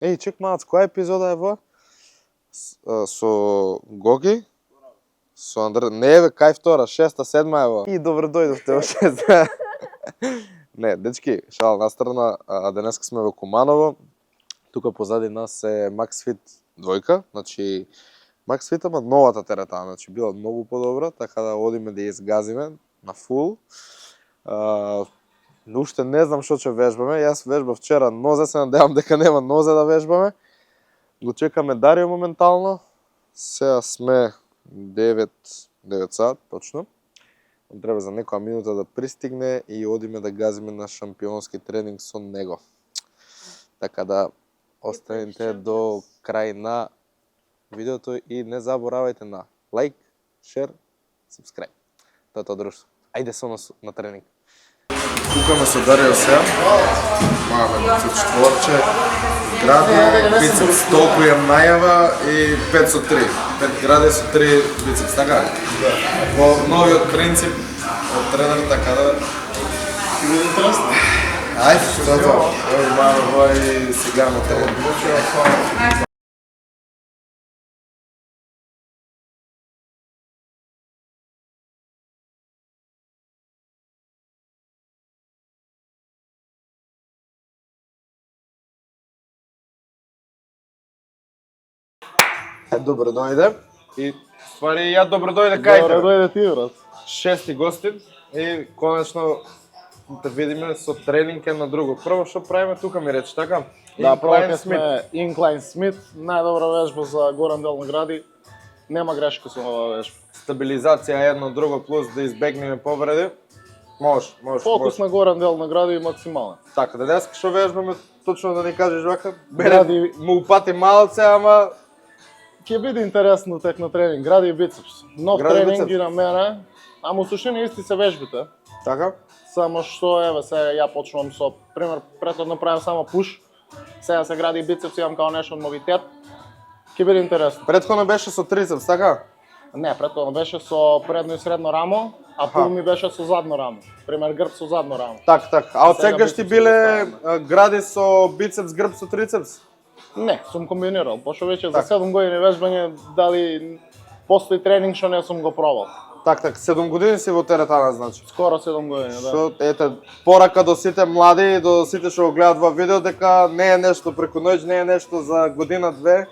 Еј, чек малац, која епизода е во? Со Гоги? Со Андре... Не бе, кај втора, шеста, седма е во. И добро дојдовте во шеста. Не, дечки, шал на страна, денеска сме во Куманово. Тука позади нас е Максфит двојка, значи Максфит ама новата теретана, значи била многу подобра, така да одиме да ја изгазиме на фул. Но уште не знам што ќе вежбаме. Јас вежбав вчера нозе, се надевам дека нема нозе да вежбаме. Го чекаме Дарио моментално. Сега сме 9 сат, точно. Треба за некоја минута да пристигне и одиме да газиме на шампионски тренинг со него. Така да останете до крај на видеото и не заборавајте на лайк, шер, сабскрајб. Тоа друштво. Ајде со нас на тренинг. Кукаме со Дарио сега. Маме на четворче. Гради, бицепс, толку јам најава и 5 со 3. 5 гради со 3 бицепс, така? Да. Во новиот принцип од тренер, така да... Ти биде интересно? Ајде, што тоа? Ој, маме, вој сега на тренер. Добро дојде. И ствари ја добро дојде кај тебе. Добро дојде ти, брат. Шести гостин и конечно да видиме со тренинг на друго. Прво што правиме тука ми рече, така? Да, прво сме Incline Smith, најдобра вежба за горен дел на гради. Нема грешка со ова вежба. Стабилизација едно друго плюс да избегнеме повреди. Може. Фокус на горен дел на гради максимален. Така, да денеска што вежбаме, точно да ни кажеш вака, Гради му упати малце, ама ќе биде интересно тек на тренинг, гради и бицепс. Нов Гради и тренинг бицепс. и на мене, ама сушини исти се вежбите. така? Само што еве сега ја почнувам со пример претходно правам само пуш. Сега се гради и бицепс, имам као нешто новитет. Ќе биде интересно. Претходно беше со трицепс, така? Не, претходно беше со предно и средно рамо, а пул ми беше со задно рамо. Пример грб со задно рамо. Так. А од Сега секогаш ти бицепс биле оставаме. гради со бицепс, грб со трицепс? Не, сум комбинирал, пошто веќе Так. за 7 години вежбање дали постои тренинг што не сум го пробал. Так, 7 години си во теретана, значи. Скоро 7 години, да. Што, ете, порака до сите млади и до сите што го гледат во видео, дека не е нешто преку ноќ, не е нешто за година-две.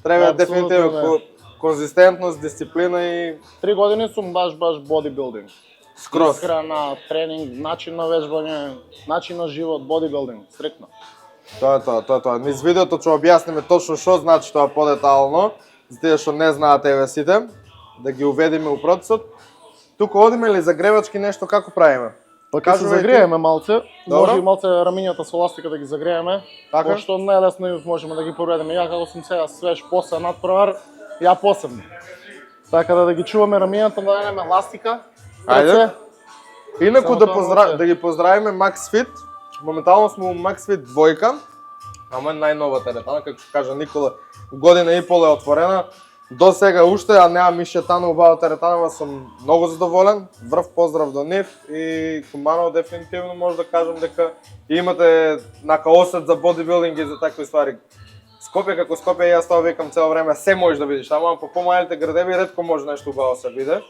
Треба Апсолутно дефинитивно конзистентност, дисциплина и 3 години сум баш бодибилдинг. скроз. Исхрана, тренинг, начин на вежбање, начин на живот, бодибилдинг, стрикно. Тоа е тоа. Низ видеото ќе објасниме точно што значи тоа подетално, за тие што не знаат еве сите, да ги уведиме у процесот. Тука одиме ли загревачки нешто како правиме? Па ќе се Кажувај ти. загрееме малце, Добро. може и малце рамињата со ластика да ги загрееме, Така. пошто најлесно можеме да ги повредиме. Ја како сум сега свеж поса надпревар, ја посебно. Така да ги чуваме рамињата, да немаме ластика. Ајде. Инаку Само да, тоа може. да ги поздравиме Максфит. Моментално сме у Максфит двојка. Ама најнова теретана, како што кажа Никола, година и пол е отворена. До сега уште, а немам и шетана убава теретана, сум многу задоволен. Врв поздрав до нив и Куманово дефинитивно може да кажам дека имате нака осет за бодибилдинг и за такви ствари. Скопје како Скопје, јас тоа викам цело време, се можеш да видиш, ама по помалите градеви ретко може нешто убаво се виде.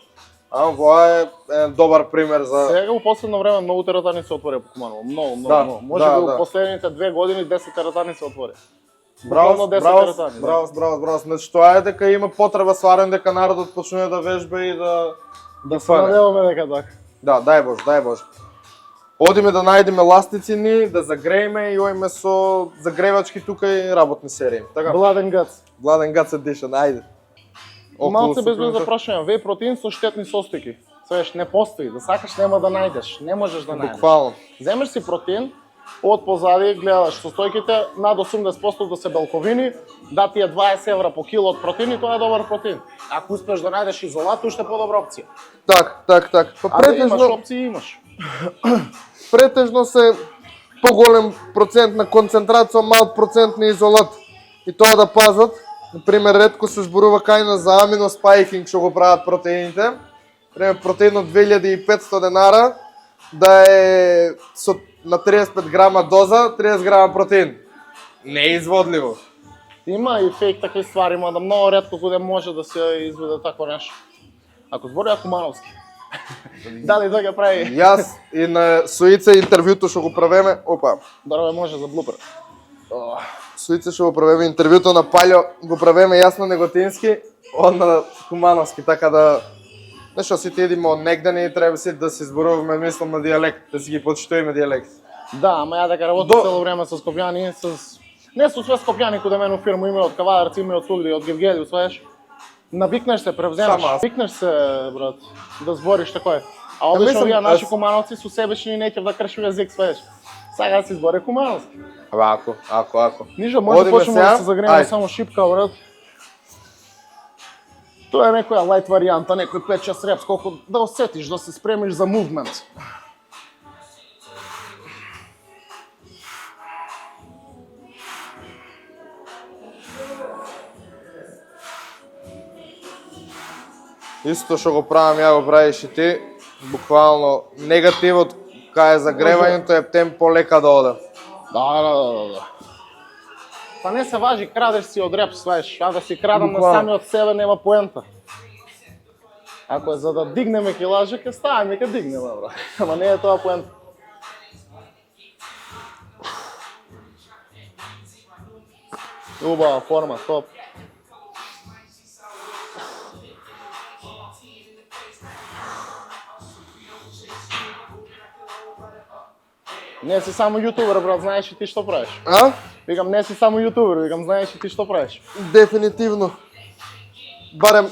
Ама воа е добар пример за... Сега во последно време многу теретани се отвори по Куманово, многу. Да, Може да, би да. во последните 2 години 10 теретани се отвори. Браво, Буквално 10 теретани, да. браво. Значи тоа е дека има потреба сварен дека народот почне да вежба и да се надеваме дека така. Да, дај Боже. Одиме да најдеме ластици ни, да загрееме и ојме со загревачки тука и работни серии. Така? Бладен гац. Blood and Guts Edition, ајде. Малце без веза прашање, веј протеин со штетни состојки. Свеш не постои, да сакаш нема да најдеш, не можеш да најдеш. Буквално. Земеш си протеин, од позади гледаш состојките, над 80% да се белковини, да ти е 20 евра по кило од протеин и тоа е добар протеин. Ако успеш да најдеш изолат, уште подобра опција. Так. Па А да имаш опции, имаш. претежно се поголем процент на концентрација, мал процент на изолат. И тоа да пазат. Например, ретко се зборува кај за аминоспайкинг што го прават протеините. Например, протеин од 2500 денара да е на 35 грама доза, 30 грама протеин. неизводливо. Има и фейк такви ствари, мада многу ретко куде може да се изведе тако нешто. Ако збори Кумановски. Дали тој ќе прави? Јас и на Суица интервјуто што го правиме, опа, Добро може за блупер. Суица што го правиме интервјуто на Паљо, го правиме јас на Неготински, он на Кумановски, така да нешто сите идиме од негдани и треба си да се зборуваме, мислам, на дијалект, да си ги почитуваме дијалект. Да, ама ја дека работам цело време со скопјани, не со све скопјани кога мене фирма има од Кавадарци, има од свугде, од Гевгели, свеш. Навикнеш се, превземаш. Навикнеш се, брат, да збориш такој. А обично овие наши кумановци су себечни и неќев да крши јазик, свеш. Сега си збори Кумановски. Ако. Ништо, може да почнеме да се загреме само шипка, брат. Тоа е некоја лајт варијанта, некој 5-6 репс, колку да осетиш, да се спремиш за мувмент. Исто што го правам, ја го правиш и ти, буквално негативот кај загревањето е тем полека да оде. Да. Па не се важи, крадеш си од реп, сваеш, а да си крадам на Буквално. самиот себе нема поента. Ако е за да дигнеме килажа, ќе ставаме, ќе дигнеме, бра. Ама не е тоа поента. Убава форма, топ. Не си само јутубер, брат, знаеш и ти што правиш. А? Викам, не си само јутубер, викам, знаеш и ти што правиш. Дефинитивно. Барем,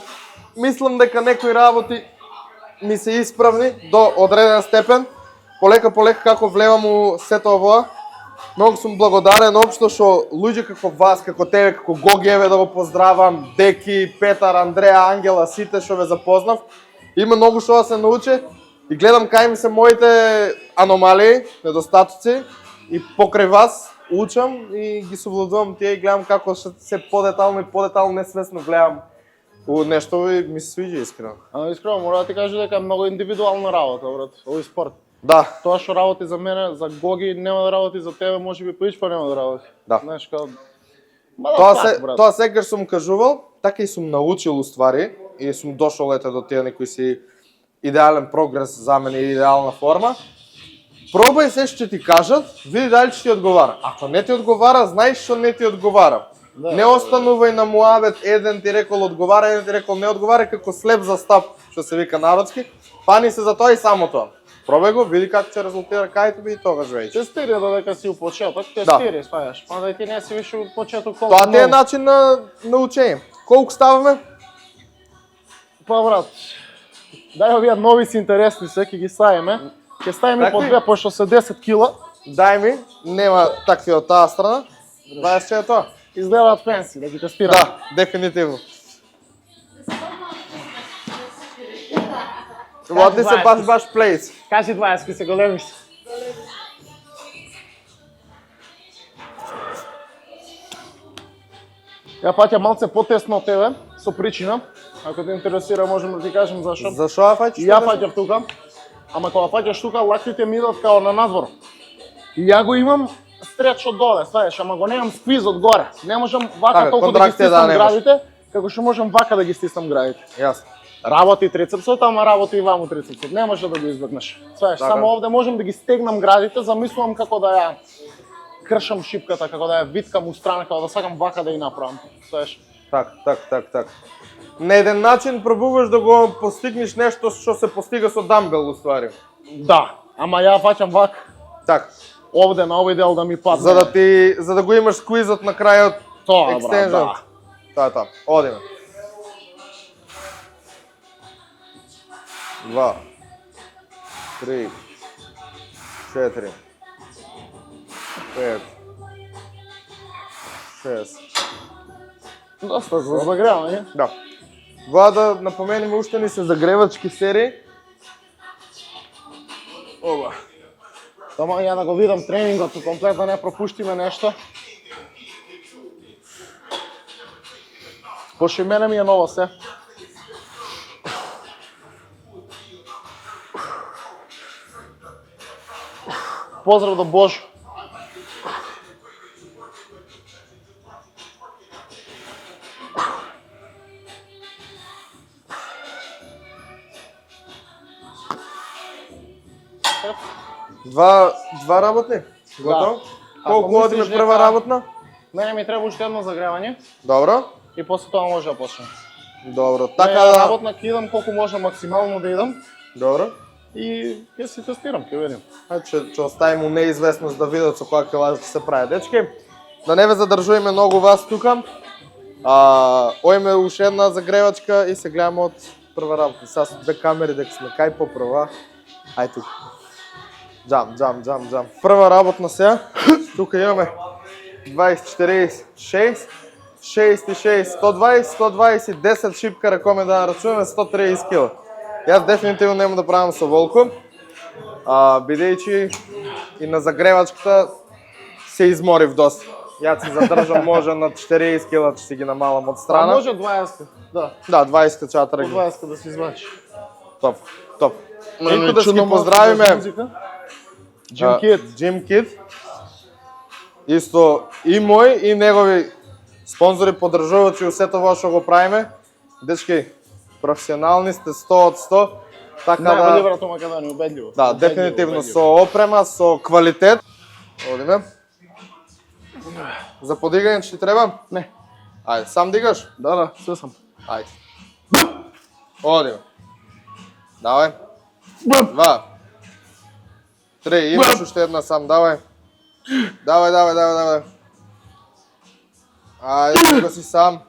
мислам дека некои работи ми се исправни до одреден степен. Полека како влевам у сето ова, многу сум благодарен општо што луѓе како вас, како тебе, како Гоги, еве да го поздравам, Деки, Петар, Андреа, Ангела, сите што ве запознав. Има многу што да се научи и гледам кај ми се моите аномалии, недостатоци и покрај вас учам и ги совладувам тие и гледам како се подетално и подетално несвесно гледам у нешто и ми се свиѓа искрено. Искрено, мора да ти кажа дека е многу индивидуална работа, брат, овој спорт. Да. Тоа што работи за мене, за Гоги нема да работи за тебе, можеби поишпа нема да работи. Да. Знаеш, као... Тоа секогаш сум кажувал, така и сум научил уствари и сум дошол ете до тие некои си идеален прогрес за мене и идеална форма. Пробај се што ти кажат, види дали ќе ти одговара. Ако не ти одговара, знаеш што не ти одговара. Да, не останувај на муабет, еден ти рекол одговара, еден ти рекол не одговара, како слеп за стап, што се вика народски. Пани се за тоа и само тоа. Пробај го, види како ќе резултира кај тебе и тогаш веќе. Тестири додека си у почеток, тестири, свајаш. Па да ти не си више у почеток колку. Тоа ти е начин на учење. Колку ставаме? Па брат, дај овие нови си интересни се, ќе ги ставиме. Ќе ставиме по две, пошто се 10 кила. Дај ми, нема такви од таа страна. Знаеш че е тоа? Изгледаат фенси, да ги тестираме. Да, дефинитивно. What is a bash place? Кажи 20, ки се големи си. Ја фаќам малце потесно од тебе, со причина. Ако те интересира, можеме да ти кажем зашо. Зашо ја фаќаш? И ја фаќав тука, ама кога фаќаш тука, лактите ми идат као на надвор. И ја го имам стреч од доле, сваеш, ама го немам сквиз од горе. Не можам вака толку да ги стиснам градите, како што можам вака да ги стиснам градите. Јасно. Работи трицепсот, ама работи и ваму трицепсот. Не може да го избегнеш. Сваеш, само овде можам да ги стегнам градите, замислувам како да ја кршам шипката, како да ја виткам устрана, како да сакам вака да ја направам. Сваеш. Так. На еден начин пробуваш да го постигнеш нешто што се постига со дамбел уствари. Да, ама ја фаќам вака. Так. Овде на овој дел да ми падне. За да го имаш сквизот на крајот. Тоа, екстенжен. брат, да. Тоа. Одиме. 2 3 4 5 6. Доста за загревање. Да. Тоа да напомениме уште ни се загревачки серии. Ова. Само ја да го видам тренингот, комплетно не пропуштиме нешто. Пошто и мене ми е ново се. Поздрав до Божо. шеф. Два работни? Готово? Колко Ако одиме мислиш прва дека- работна? Мене ми треба уште едно загревање Добро. и после тоа може да почнем. Добро. Така Така да... работна ќе идам колку може максимално да идам Добро. и ќе се тестирам, ќе видим. Ќе оставим у неизвестност да видат со која кила ќе се прави. Дечки, да не ве задржуваме многу вас тука. Ојме уште една загревачка и се гледаме од прва работа. Сега со две камери дека сме кај попрва. Ај тука. Джам. Прва работна сега. Тука имаме 20-46, 66, 120, 120, 10 шипка ракоме да рачуваме 130 кг. Јас дефинитивно нема да правам со Волко, бидејќи и на загревачката се изморив доста. Јас се задржам може на 40 кг, че си ги намалам од страна. Може 20, да. Да, 20 чатра По ги. 20 да се извадиш. Топ. Нека да си ги поздравиме. Джим Кид. Джим Кид. Исто и мој и негови спонзори, поддржувачи сето во што го правиме. Дечки, професионални сте 100 од 100. Така Најболи да, брат у Македонија, убедливо. да, дефинитивно со опрема, со квалитет. Одиме. За подигање ќе ти треба? Не. Ајде, сам дигаш? Да, све сам. Ајде. Одиме. Давај. 2. 3, имаш уште една сам, давај. Давај. Ајде, тука си сам.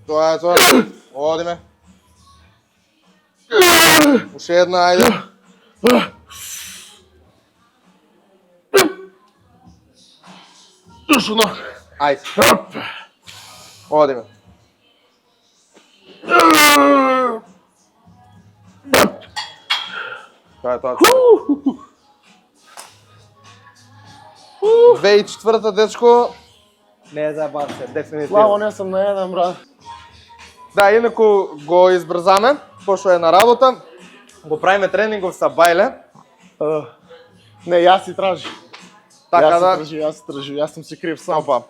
Тоа е тоа. Одиме. Уште една, ајде. Još одно. Ајде. Одиме. Тоа е тоа. 2004-та, дечко. Не заебам се, дефинитивно. Славо, не сам на еден, брат. Да, инаку го избрзаме, пошто е на работа. Го правиме тренингов са бајле. Не, јас си тражи. Така да. Јас си тражи, јас сум си крив сам. Опа.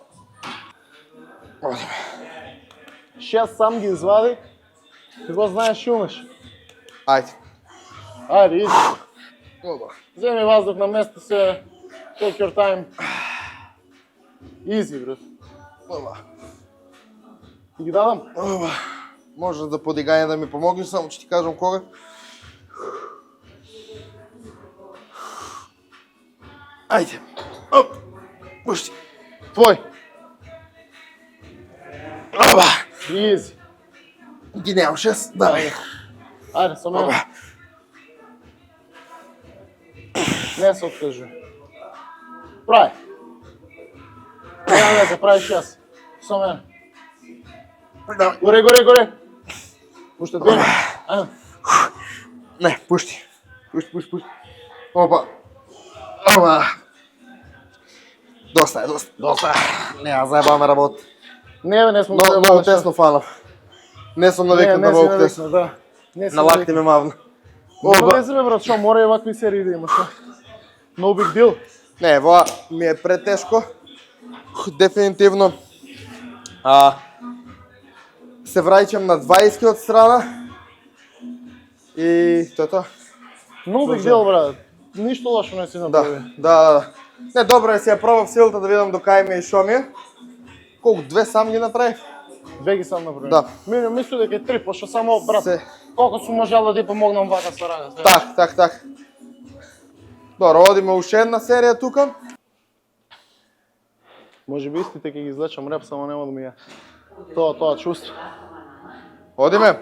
6 сам ги извади. Ти го знаеш и умеш. Ајде. Ајде, иди. Опа. Земи ваздух на место се. Take your time. Изи, брат. Опа. Ти ги дадам? Опа. Може за подигање да ми помогнеш, само ќе ти кажам кога. Ајде. Оп. Пушти. Твој. Опа. Изи. Ги немам 6. Давај. Ајде, со мене. Не се откажи. Прави. Няма да се правиш јас. Со мене. Давај. Горе. Уште две. Ајде. Не, пушти. Пушти. Опа. Опа. Доста е. Не, ја заебаме работа. Не сме Много тесно фанав. Не сум навикнат на волк тесно. Да. На лакти ме мавна. Оба. Не знам, брат, што мора и вакви серии да имаш. No big deal. Не, ова ми е претешко. Дефинитивно. Се враќам на 20 од страна. И тоа. No big deal, брат. Ништо лошо не си направи. Да. Не, добро е, си ја пробав силата да видам до кај ми и шо ми е. Колку, 2 сам ги направив? Две ги сам направи. Да. Мислам дека е 3, пошто само, брат, Се. колко сум можел да ти помогнам вака со рага. Так. Добро, одиме уште една серија тука. Може би истите ќе ги излечам реп, само нема да ми е тоа чувство. Одиме.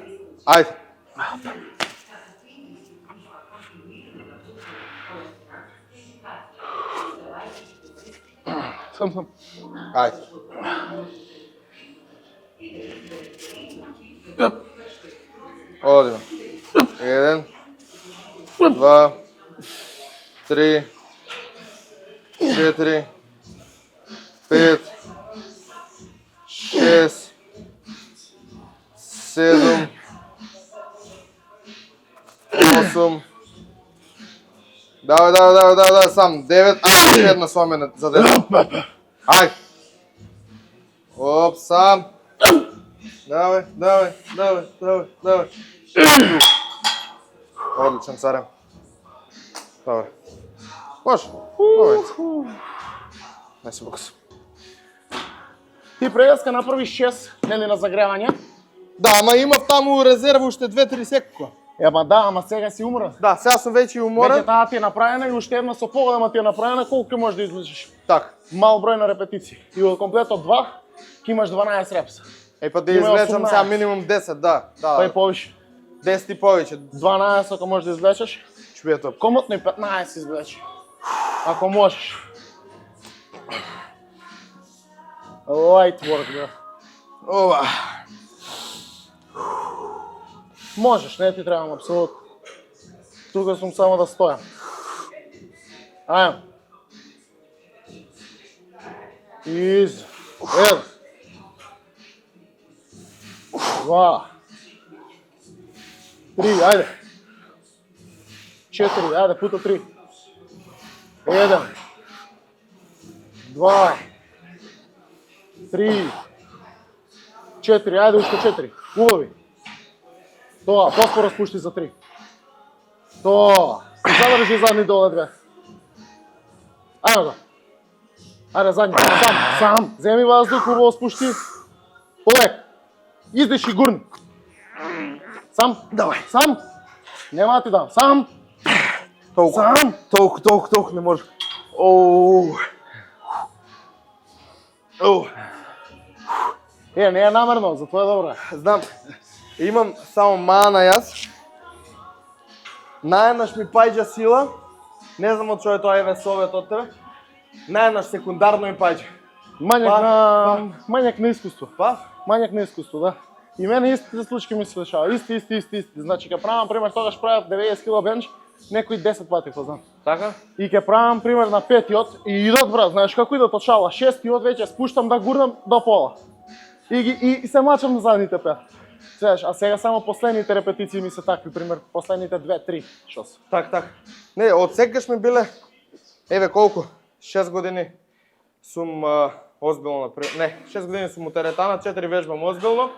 Ајде. Сам. Ајде. Одиме. 1, 2, 3, 4, 5, 6, 7, 8. Давай, сам. 9. Уште една со мене за 10. Ај. Оп, сам. Давай. Одличен, царем. Добре. Може. Момент. Не се буксам. Ти преска направиш 6 нели на загревање. Да, ама имав таму резерва уште 2-3 секунди. Ема да, ама сега си уморен. Да, сега сум веќе уморен. Веќе таа ти е направена и уште една со погодама ти е направена, колку ќе можеш да излезеш? Така. Мал број на репетиции. И од комплетот 2 ќе имаш 12 репса. Па да Има извлечам 18. сега минимум 10, да. Па и повише. 10 и повеќе. 12 ако можеш да извлечеш, Ќе биде топ. комотно и 15 извлечи. Ако можеш. Light work, бе. Ова. Можеш, не ти требам апсолутно. Тука сум само да стојам. Ајде. Изи. 1. 2. 3, ајде. 4, ајде, пута 3. 1. 2. 3. 4, ајде, уште 4. Убави. Тоа, поспоро спушти за 3. Тоа. Задржи задни доле 2. Ајде го. Ајде задни. Сам. Земи ваздух, убаво спушти. Полек. Издиши, гурни. Сам. Давај. Сам. Нема ти дам. Сам. Толку. Сам. Толку не може. Оу. Оу. Не е намерно, затоа е добро. Знам. Имам само мана јас. Наеднаш ми паѓа сила. Не знам од што е тоа ЕВС-овет од тебе. Наеднаш секундарно ми паѓа. Мањак на искуство. Па? Мањак на искуство, да. И мене истите случаи ми се дешава. Исти. Значи, ке правам, пример, тогаш правев 90 кг бенч, некои 10 пати го знам. Така? И ке правам, пример, на 5-иот и идат, брат, знаеш како идат од шала. 6-иот веќе спуштам да гурнам до пола. И се мачам на задните пет. Знаеш, а сега само последните репетиции ми се такви, пример, последните 2-3, што се. Так. Не, од секогаш ми биле, еве колку, 6 години сум озбилно, не, 6 години сум у теретана, 4 вежбам озбилно.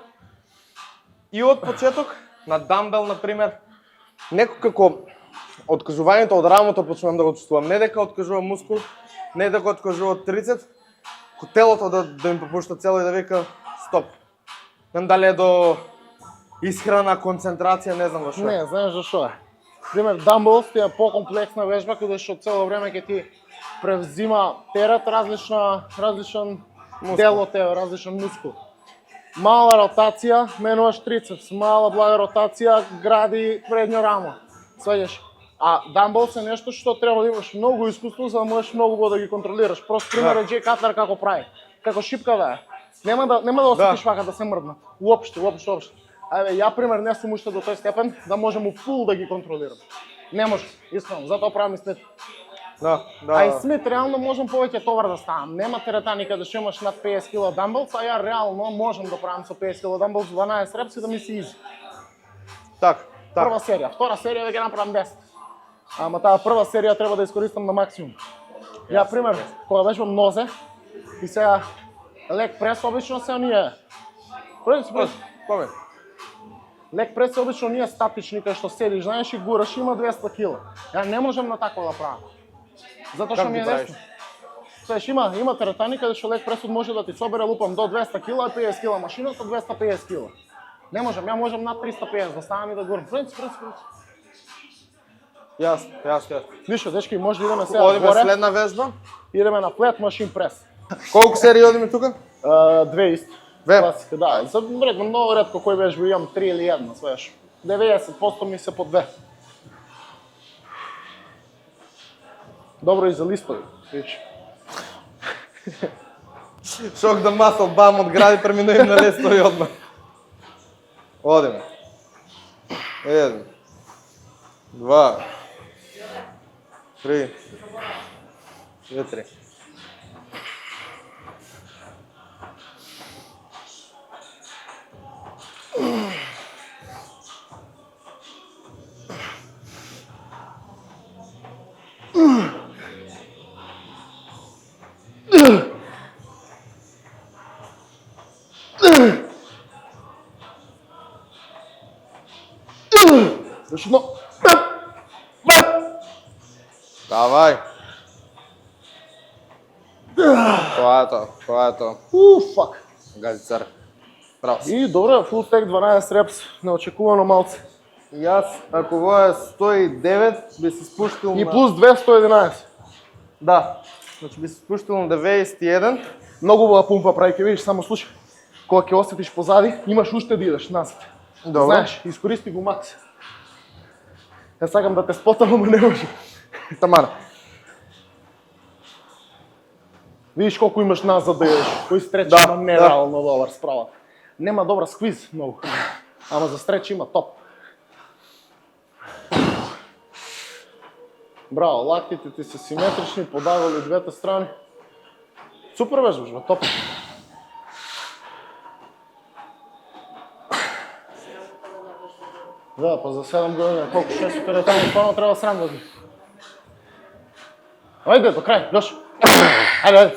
И од почеток, на дамбел, например, некако откажувањето од рамото почнувам да го чувствувам. Не дека откажувам мускул, не дека откажува трицеп, телото да ми попушта цело и да вика стоп. Не дали е до исхрана, концентрација, не знам во што. Не, знаеш зашо е. Пример, дамбелс ти е по-комплексна вежба, каде што цело време ќе ти превзима терет, различен дел од тебе, различен мускул. Мала ротација, менуваш трицепс, мала блага ротација, гради предњо рамо. Сваѓаш. А дамбелс е нешто што треба да имаш многу искуство за да можеш многу да ги контролираш. Просто пример е Джей Катлер како прави. Како шипка да е. Нема да осетиш вака да се мрднат. Уопште. Ајде, ја пример не сум уште до тој степен да можам фул да ги контролирам. Не може, искрено, затоа правам и Смит. Да. А и Смит реално можам повеќе товар да ставам. Нема теретани каде што имаш над 50 кг дамбелс, а ја реално можам да правам со 50 кг дамбелс 12 репси да ми се изи. Так. Прва серија, втора серија да ги направам 10. Ама таа прва серија треба да искористам на максимум. Ја пример, кога вежбам нозе и сега лек прес обично се оние. Коме? Лек прес се обично ние статични кај што седиш, знаеш и гураш има 200 кг. Ја не можам на такво да правам. Затоа што ми е десно. Знаеш, има теретани каде што лек пресот може да ти собере лупам до 200 кг, 50 кг машината, 250 кг. Не можам, ја можам над 350 да ставам и да гурам. Принцип. Јасно. Ништо, дечки, може да идеме сега Одиме горе. следна вежба. Идеме на флет машин прес. Колку серии одиме тука? 2 исти. Две? Класика, да. За вредно многу ретко кој вежба имам 3 или 1, свеш. 90% ми се по 2. Добро и за листови, виж. Шок да масал бам од гради преминуем на листови одмah. Одиме. 1, 2, 3, 4. Точно. Давај. Тоа е тоа. Фак. Гази цар. Браво. И добре, фул стек 12 репс, неочекувано малце. Јас, ако во е 109, би се спуштил И на... плюс 2, 111. Да. Значи би се спуштил на 91. Многу убава пумпа прави, ќе видиш, само слушај. Кога ќе осетиш позади, имаш уште да идеш назад. Добро. Знаеш, искористи го макс. Ја сакам да те спотам, ама не може. Тамара. Видиш колку имаш назад да идеш. Кој стреч Да, има нереално добар справа. Нема добра сквиз многу. Ама за стреч има топ. Браво, лактите ти се симетрични, подавали двете страни. Супер вежбаш, бе, топ. Да, па за 7 години, колко 6 оперативни плана трябва да срам да ги. Ајде, до крај, Леш. Ајде.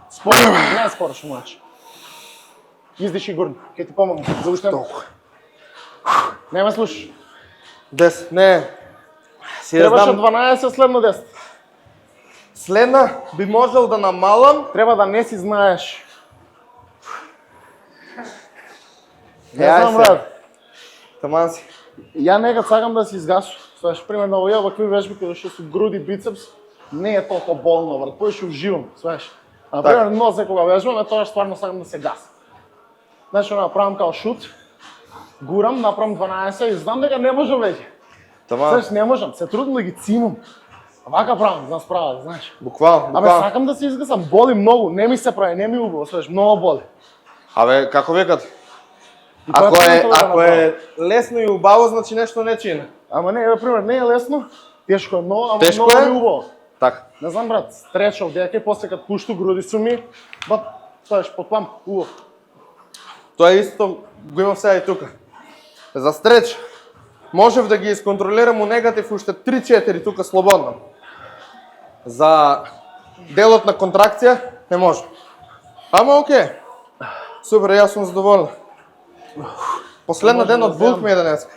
Спориш, не спориш, младше. Издиши горни, ќе ти помогам, зауште. Не ме слушаш. 10, не. Си ја Требаше знам. 12, следно 10. Следна би можел да намалам. Треба да не си знаеш. Не Ај знам, се. брат. Таман си. Ја некад сакам да си изгасу. Свеш, примерно, овие вакви вежби кои што се груди, бицепс, не е толку болно, брат. Поише уживам, свеш. А пример, нозе кога вежбам, тоа стварно сакам да се гасам. Значи, направам као шут, гурам, направам 12 и знам дека не можам веќе. Таман. Свеш, не можам, се трудам да ги цимам. Вака правам, знам справа, знаеш. Буквално, Абе, сакам да се изгасам, боли многу, не ми се прави, не ми убаво, свеш, многу боли. Абе, како викат? И тоа Ако трудно да ако направам. е лесно и убаво, значи нешто не чини. Ама не, например, не е лесно, тешко е многу, ама Тешко многу е? ми убаво. Така. Не знам, брат, стречал дека и после кад пушту груди су ми, стоеш под пам, убав. Тоа исто го имам сега и тука. За стреч можев да ги исконтролирам у негатив уште 3-4 тука слободно. За делот на контракција не може. Ама окей. Супер, јас сум задоволен. Последна ден од булк ми е денес.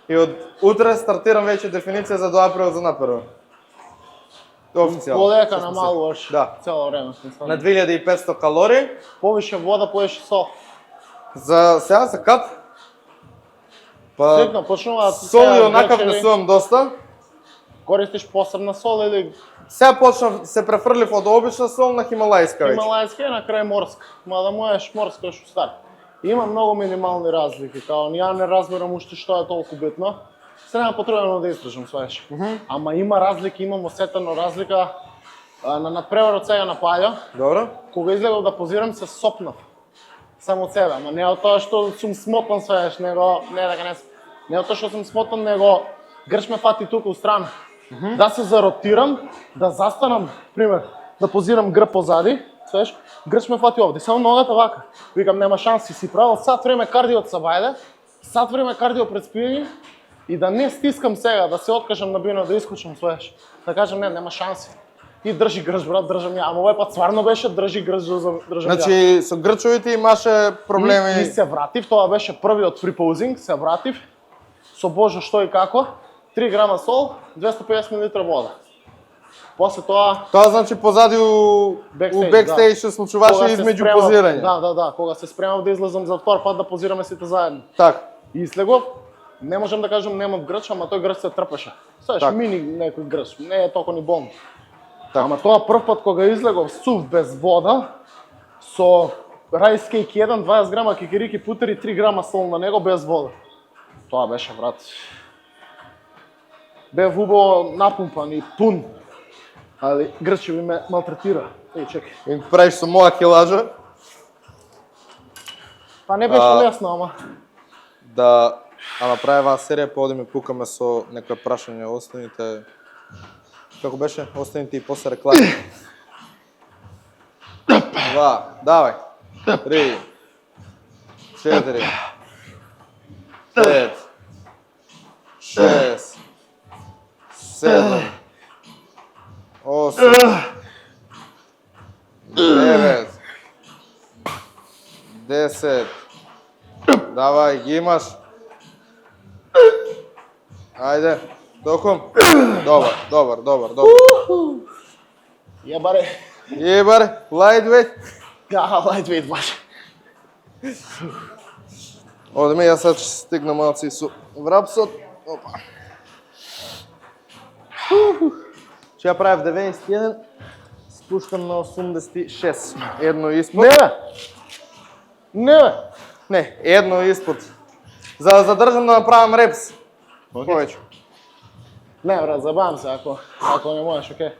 И од утре стартирам веќе дефиниција за до април за напрво. Официјално. Полека намалуваш Да. цело време. На 2500 калории. Повише вода, повише сол. За сега за кап. Па Свикно, почнуваат сол и онакав не сувам доста. Користиш посебна сол или Сега почнав се префрлив од обична сол на хималајска веќе. хималајска и на крај морска. Мада мојаш морска што стар. Има многу минимални разлики, као ја не разберам уште што е толку битно. Се нема потребно да истражам, сваеш. Ама има разлики, имам осетено разлика на надпреварот сега на паља. Добро. Кога излегов да позирам се сопнав. Само од себе, ама не од тоа што сум смотан, сваеш, него не дека не сум. Не од тоа што сум смотан, него грч ме фати тука у страна. Да се заротирам, да застанам, пример, да позирам грб позади, сваеш, грч ме фати овде, само ногата вака. Викам нема шанси, си правил сат време кардио од сабајле, сат време кардио пред спиење и да не стискам сега, да се откажам на бино, да искочам, сваеш. Да кажам не, нема шанси. И држи грч, брат, држам ја. Ама овој пат стварно беше држи грч, држам ја. Значи со грчовите имаше проблеми. И се вратив, тоа беше првиот фрипоузинг, се вратив. Со Божо што и како, 3 грама сол, 250 мл вода. После тоа Тоа значи позади у бекстејдж се случуваше кога се измеѓу спремав- позирање. Да, кога се спремав да излезам за втор пат да позираме сите заедно. Така. И слегов, не можам да кажам немав грч, ама тој грч се трпеше. Знаеш, Так. мини некој грч, не е толку ни болно. Так. Ама тоа прв пат кога излегов сув без вода, со райс кейк 1, 20 грама кикирики путери, 3 грама сол на него без вода. Тоа беше, брат. Бев убаво напумпан и пун. Али грче ми ме малтретира. Еј, чекай. И правиш со моја килажа Па не беше лесно, ама. да направи серија, па одиме пукаме со некој прашање останите. Како беше? Останите и после реклами. 2, давај. 3, 4, 5, 6, 7, 8, 9, 10. Давај, ги имаш. Ајде, током. Добар. Јебаре. Ебаре, lightweight. Lightweight баш. Одеме, јас sad ќе стигнам малци со врапсот. Опа. Ќе ја правев 91, спуштам на 86. Едно испод. Не бе. Не, едно испод. За да задржам да направам репс. Повеќе. Не брат, забавам се ако не можеш, окей.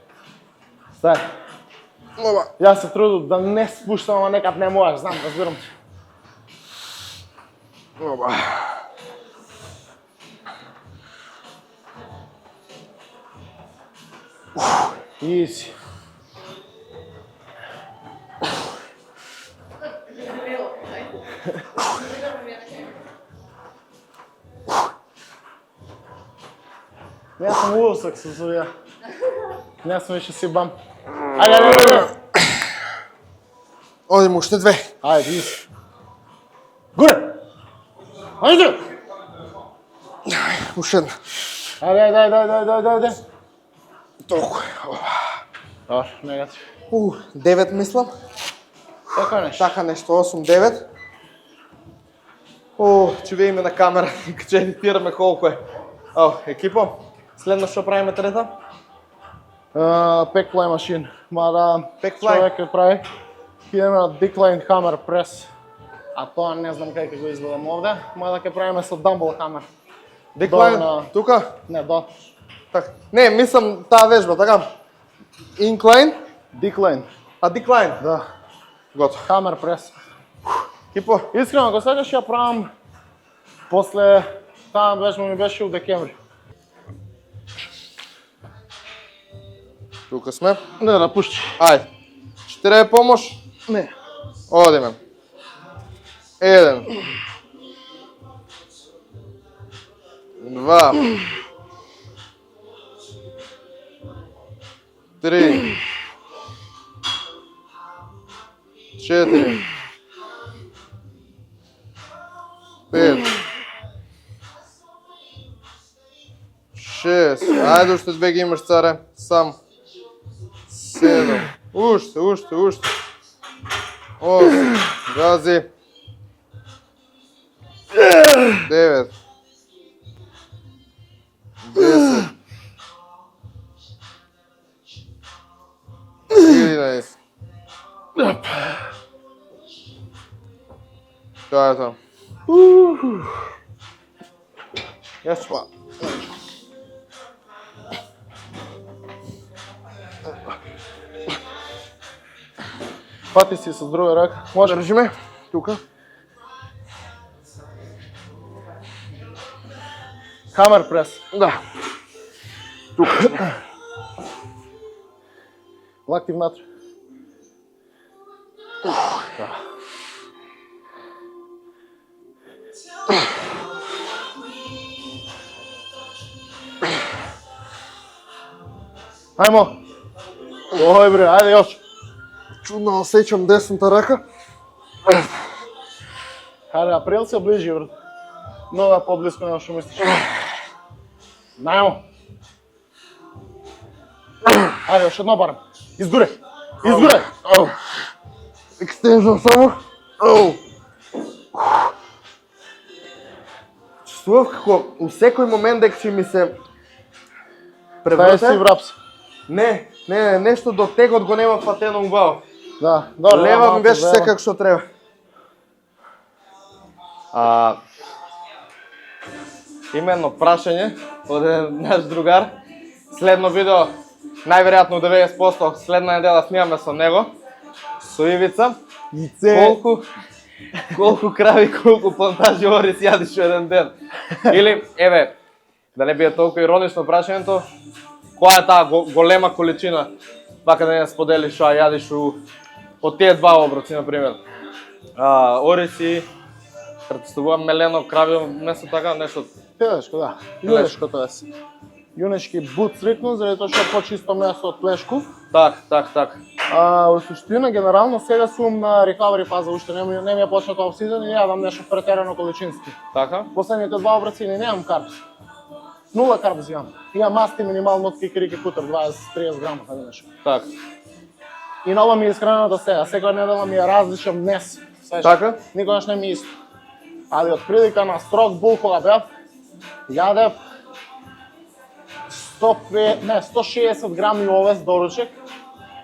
Стай. Ова. Јас се трудам да не спуштам, ама некад не можеш, знам, разбирам те. Ова. Изи. Не сум усак со овие. Не сум више си бам. Ајде. Одим уште две. Ајде, изи. Горе! Ајде! Уште една. Ајде. Толку. Добар, негатив. 9 мислам. Така нешто. Така нешто, 8-9. Ќе видиме на камера, ќе едитираме колку е. Екипо, следно што правиме трета? Pec fly machine. Мада Pec fly. човек ја прави. Идеме на decline hammer press. А тоа не знам како го изгледам овде, мада ќе правиме со dumbbell hammer. Decline, тука? Не, до. Так. Не, мислам таа вежба, така? Incline, Decline. а decline. Да. Готов. Hammer press. Кипо, Искрено, ако сакаш ја правам после таа вежба ми беше у декември. тука сме. Не, да пушти. Ајде. Ќе треба помош? Не. Одиме. 1. 2. 3. 4. 5. 6. Ајде уште две ги имаш, царе. Сам. 7. Уште. 8. Гази. 9. 10. 11. Тоа е тоа. Јас па. Фати си со друга рака. Може. Држиме. Тука. Hammer press. Да. Лакти внатре. Ајмо. Ој бре, ајде још. Чудно осеќам десната рака. Ајде, април се ближи, брат. Много поблиско нема што мислиш. Најмо. Ајде, још едно барам. Изгоре. Екстензон само. Чувствував како у секој момент дека ќе ми се Тај си врапс. Не, нешто до тегот го нема фатено убаво. Да, добро. Лева ми беше секак што треба. Именно прашање од еден наш другар. Следно видео, најверојатно 90%, следна недела снимаме со него, со Ивица. Колку крави, колку плантажи орис јадиш во еден ден. Или, еве, да не биде толку иронично прашањето, која е таа голема количина, вака да не споделиш што јадиш од тие два оброци, например. Ориси, претставувам мелено крави место така, нешто. Телешко, да. Јунешко тоа е. Јунешки бут срикну, заради тоа што е почисто месо од плешков. Так. Во суштина, генерално, сега сум на рекавери фаза, уште не ми е почнато офсизон и не јадам нешто претерано количински. Така? Последните два обраци не немам карпс. 0 карб взимам. Има масти минимално од кикирики кутер, 20-30 грама, така нещо. Так. И нова ми е исхраната сега, секоја недела ми е различен днес. Така? Никогаш не ми е исто. Али од прилика на строг бул кога бев, јадев 160 грами овес доручек,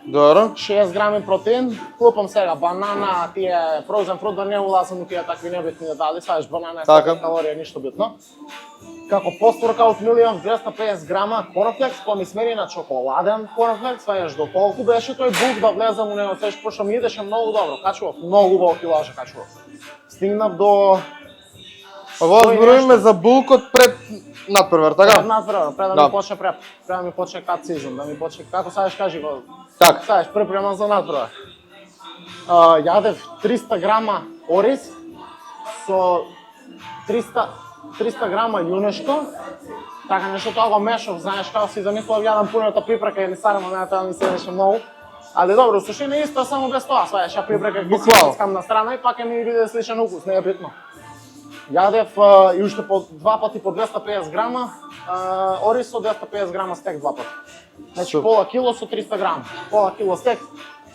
Добро. 6 грами протеин, клупам сега банана, тие фроузен фрут, да не улазам у тие такви небитни детали, саеш банана е Така. 100 калорија, ништо битно. Како пост-воркаут мил имам 250 грама корнфлекс, па ми смени на чоколаден корнфлекс, саеш до толку беше тој бук да влезам у него, саеш пошто ми идеше многу добро, качував многу во килажа качував. Стигнав до Ово зборуваме за булкот пред надпревар, така? пред да Да. ми почне пред да ми почне кат сезон, да ми почне како саеш кажи го. Так. Саеш припремам за надпревар. Јадев 300 грама ориз со 300 грама јунешко. Така нешто тоа го мешав, знаеш како си замислав јадам пуната пипрака или сарма, мене тоа ми се беше многу. Али добро, сушина е исто, само без тоа, сваеш, а пипрака ги Буквално. скам на страна и пак ќе ми биде сличен укус, не е битно. Јадев и уште по два пати по 250 грама ориз со 250 грама стек два пати. Значи Супер. пола кило со 300 грама. Пола кило стек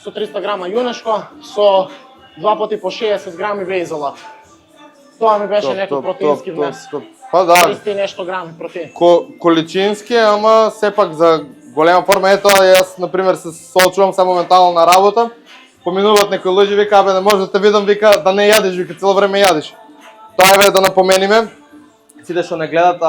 со 300 грама јунешко со два пати по 60 грами бейзелат. Тоа ми беше некој протеински внес. Па да, 300 и нешто грами протеин. количински, ама сепак за голема форма. Ето, јас, например, се соочувам само моментално на работа. Поминуваат некои луѓе, вика, бе, не може да те видам, вика, да не јадиш, вика, цело време јадиш. Тоа е да напомениме, сите што не гледат,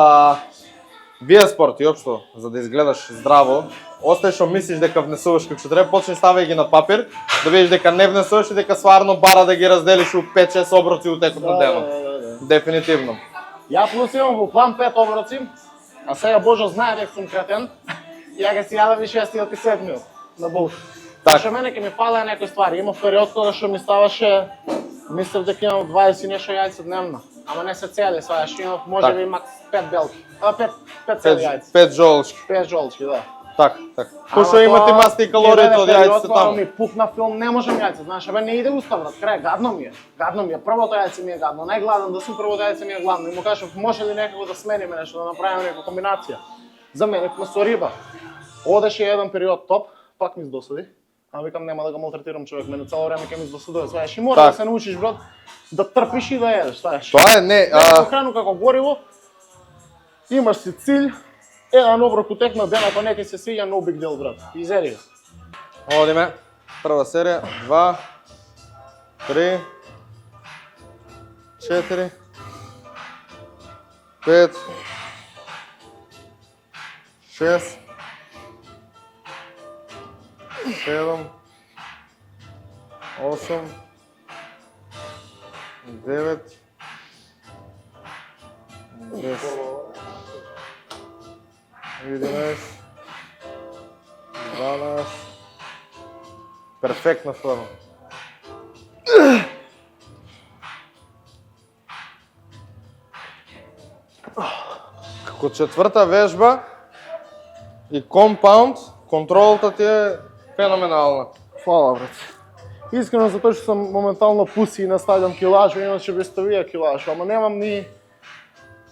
вие спорт и општо, за да изгледаш здраво, остаеш што мислиш дека внесуваш како што треба, почни ставај ги на папир, да видиш дека не внесуваш и дека стварно бара да ги разделиш у 5-6 оброци у текот на денот. Дефинитивно. Ја плюс имам во план 5 оброци, а сега Божо знае дека сум кретен, ја ги си јадам и 6 и 7 на булк. Так. Што мене ќе ми фалеа некои ствари. Имав период кога што ми ставаше, мислев дека имам 20 и нешто јајца дневно, ама не се цели, сваеш, имав можеби макс 5 белки, 5 цели јајца, 5 жолчки. 5 жолчки, да. Так. Пошто имате масти и калориите од јајцето таму. Ми пукна филм, не можам јајца, знаеш, абе не иде уста брат, крај, гадно ми е. Првото јајце ми е гадно, најгладен да сум, првото јајце ми е гладно. И му кажав, може ли некако да смениме нешто, да направиме некоја комбинација. Заменивме со риба. Одеше еден период топ, пак ми издосади. А викам нема да го малтретирам човек, мене цело време ќе ми издосадува, знаеш, и мора да се научиш брат да трпиш и да едеш, знаеш. Тоа е не, храну како гориво. Имаш си cilj, еден оброк утекна денот, не ти се свиѓа, no big deal брат. Изери го. Одиме. Прва серија, 2, 3, 4, 5, 6, 7, 8, 9, 10, 11, 12. Перфектна форма. Како четврта вежба и компаунд, контролата ти е феноменална. Фала брат. Искрено затоа што сум моментално пуси и не ставам килажа, иначе би ставија килажа, ама немам ни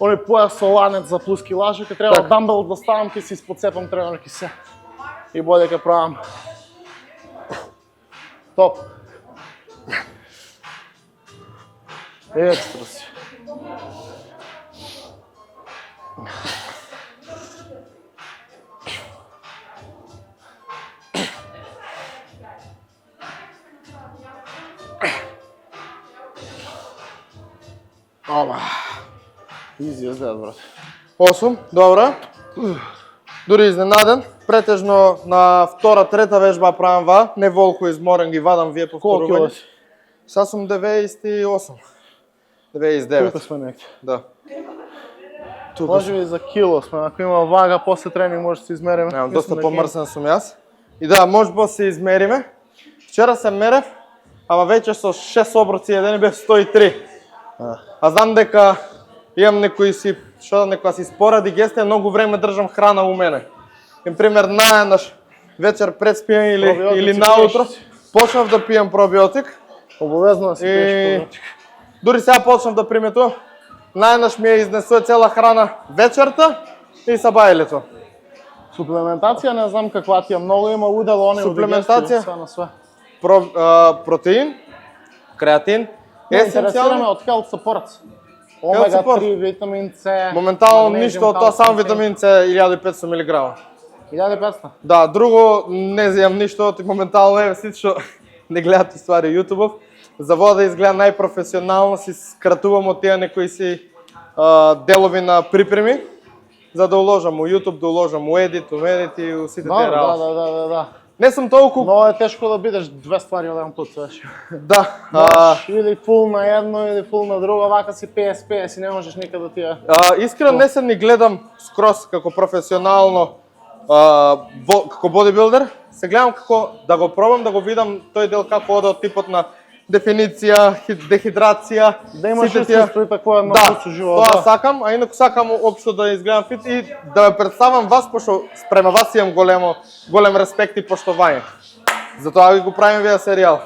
оној појас со ланец за плюс килажа, ке треба дамбел да ставам, ке си исподцепам тренерки се. И боле ке правам. Топ. Екстра си. Оба. Изи изгледа, брат. 8, добро. Дури изненаден. Претежно на втора, трета вежба правам ва. Не волку изморен ги вадам вие Колко повторување. кило си? Сега сум 98. 99. Тука сме некде. Да. Тука Може би за кило сме, ако има вага, после тренинг може да се измериме. Немам, доста помрсен сум јас. И да, може да се измериме. Вчера се мерев, ама веќе со 6 оброци едени бев 103. А знам дека имам некои си, што некоја си спора дигестија, многу време држам храна у мене. Например, наеднаш вечер пред спиење или наутро, почнав да пијам пробиотик. Обовезно да си пиеш пробиотик. Дури сега почнав да приметувам. Наеднаш ми ја изнесува цела храна вечерта и сабајлето. Суплементација не знам каква ти е, многу има удел, они Суплементација? све на све. Протеин, креатин, Интересираме есенцијално. од Health Support. Омега Support. 3, витамин С. Моментално магнезиум, ништо од тоа, калциум, само витамин С 1500 мг. 1500. Да, друго не земам ништо, ти моментално е сите што не гледат ствари YouTube-ов. За вода изгледа најпрофесионално, си скратувам од тие некои си делови на припреми, за да уложам у YouTube, да уложам у едит, у медит и у сите тие работи. Да. Не сум толку... Но е тешко да бидеш две ствари од еден пат, свеш. Да. Можеш или фул на едно, или фул на друго, вака си 50-50 и не можеш никад да тие... Искрено не се ни гледам скрос како професионално како бодибилдер, се гледам како да го пробам, да го видам тој дел како оде од типот на дефиниција, дехидрација, Да имаш сите тие- искуство и такво едно Да, со живот. тоа сакам, а инаку сакам општо да изгледам фит и да ме представам вас, пошто спрема вас имам голем респект и поштовање. Затоа ги го правим вие серијал.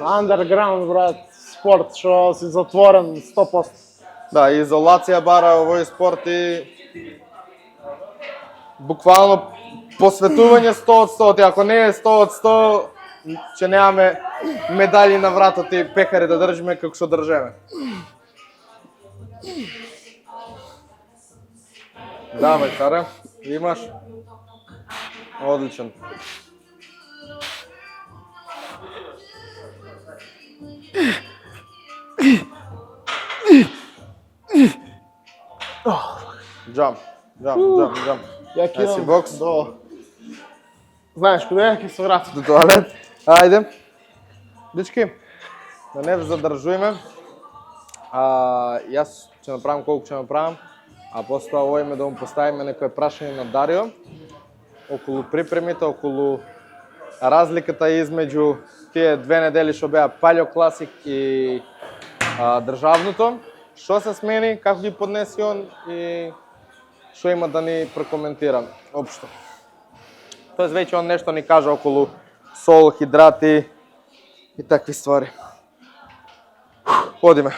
Underground, брат, спорт, што си затворен 100%. Да, изолација бара овој спорт и буквално посветување 100 од 100, ако не е 100 од 100, че немаме медали на вратот и пекари да држиме како што држеме. Давај, царе, имаш. Одличен. Джамп. Ја Еси кидам бокс. до... Знаеш куде е, ќе се вратам. До туалет. Ајде. Дечки, да не задржуваме. Јас ќе направам колку ќе направам, а после тоа во име да му поставиме некое прашање на Дарио околу припремите, околу разликата измеѓу тие 2 недели што беа Палео Класик и државното. Што се смени, како ги поднеси он и што има да ни прокоментира општо. Тоест веќе он нешто ни кажа околу сол, хидрати и такви ствари. Одиме.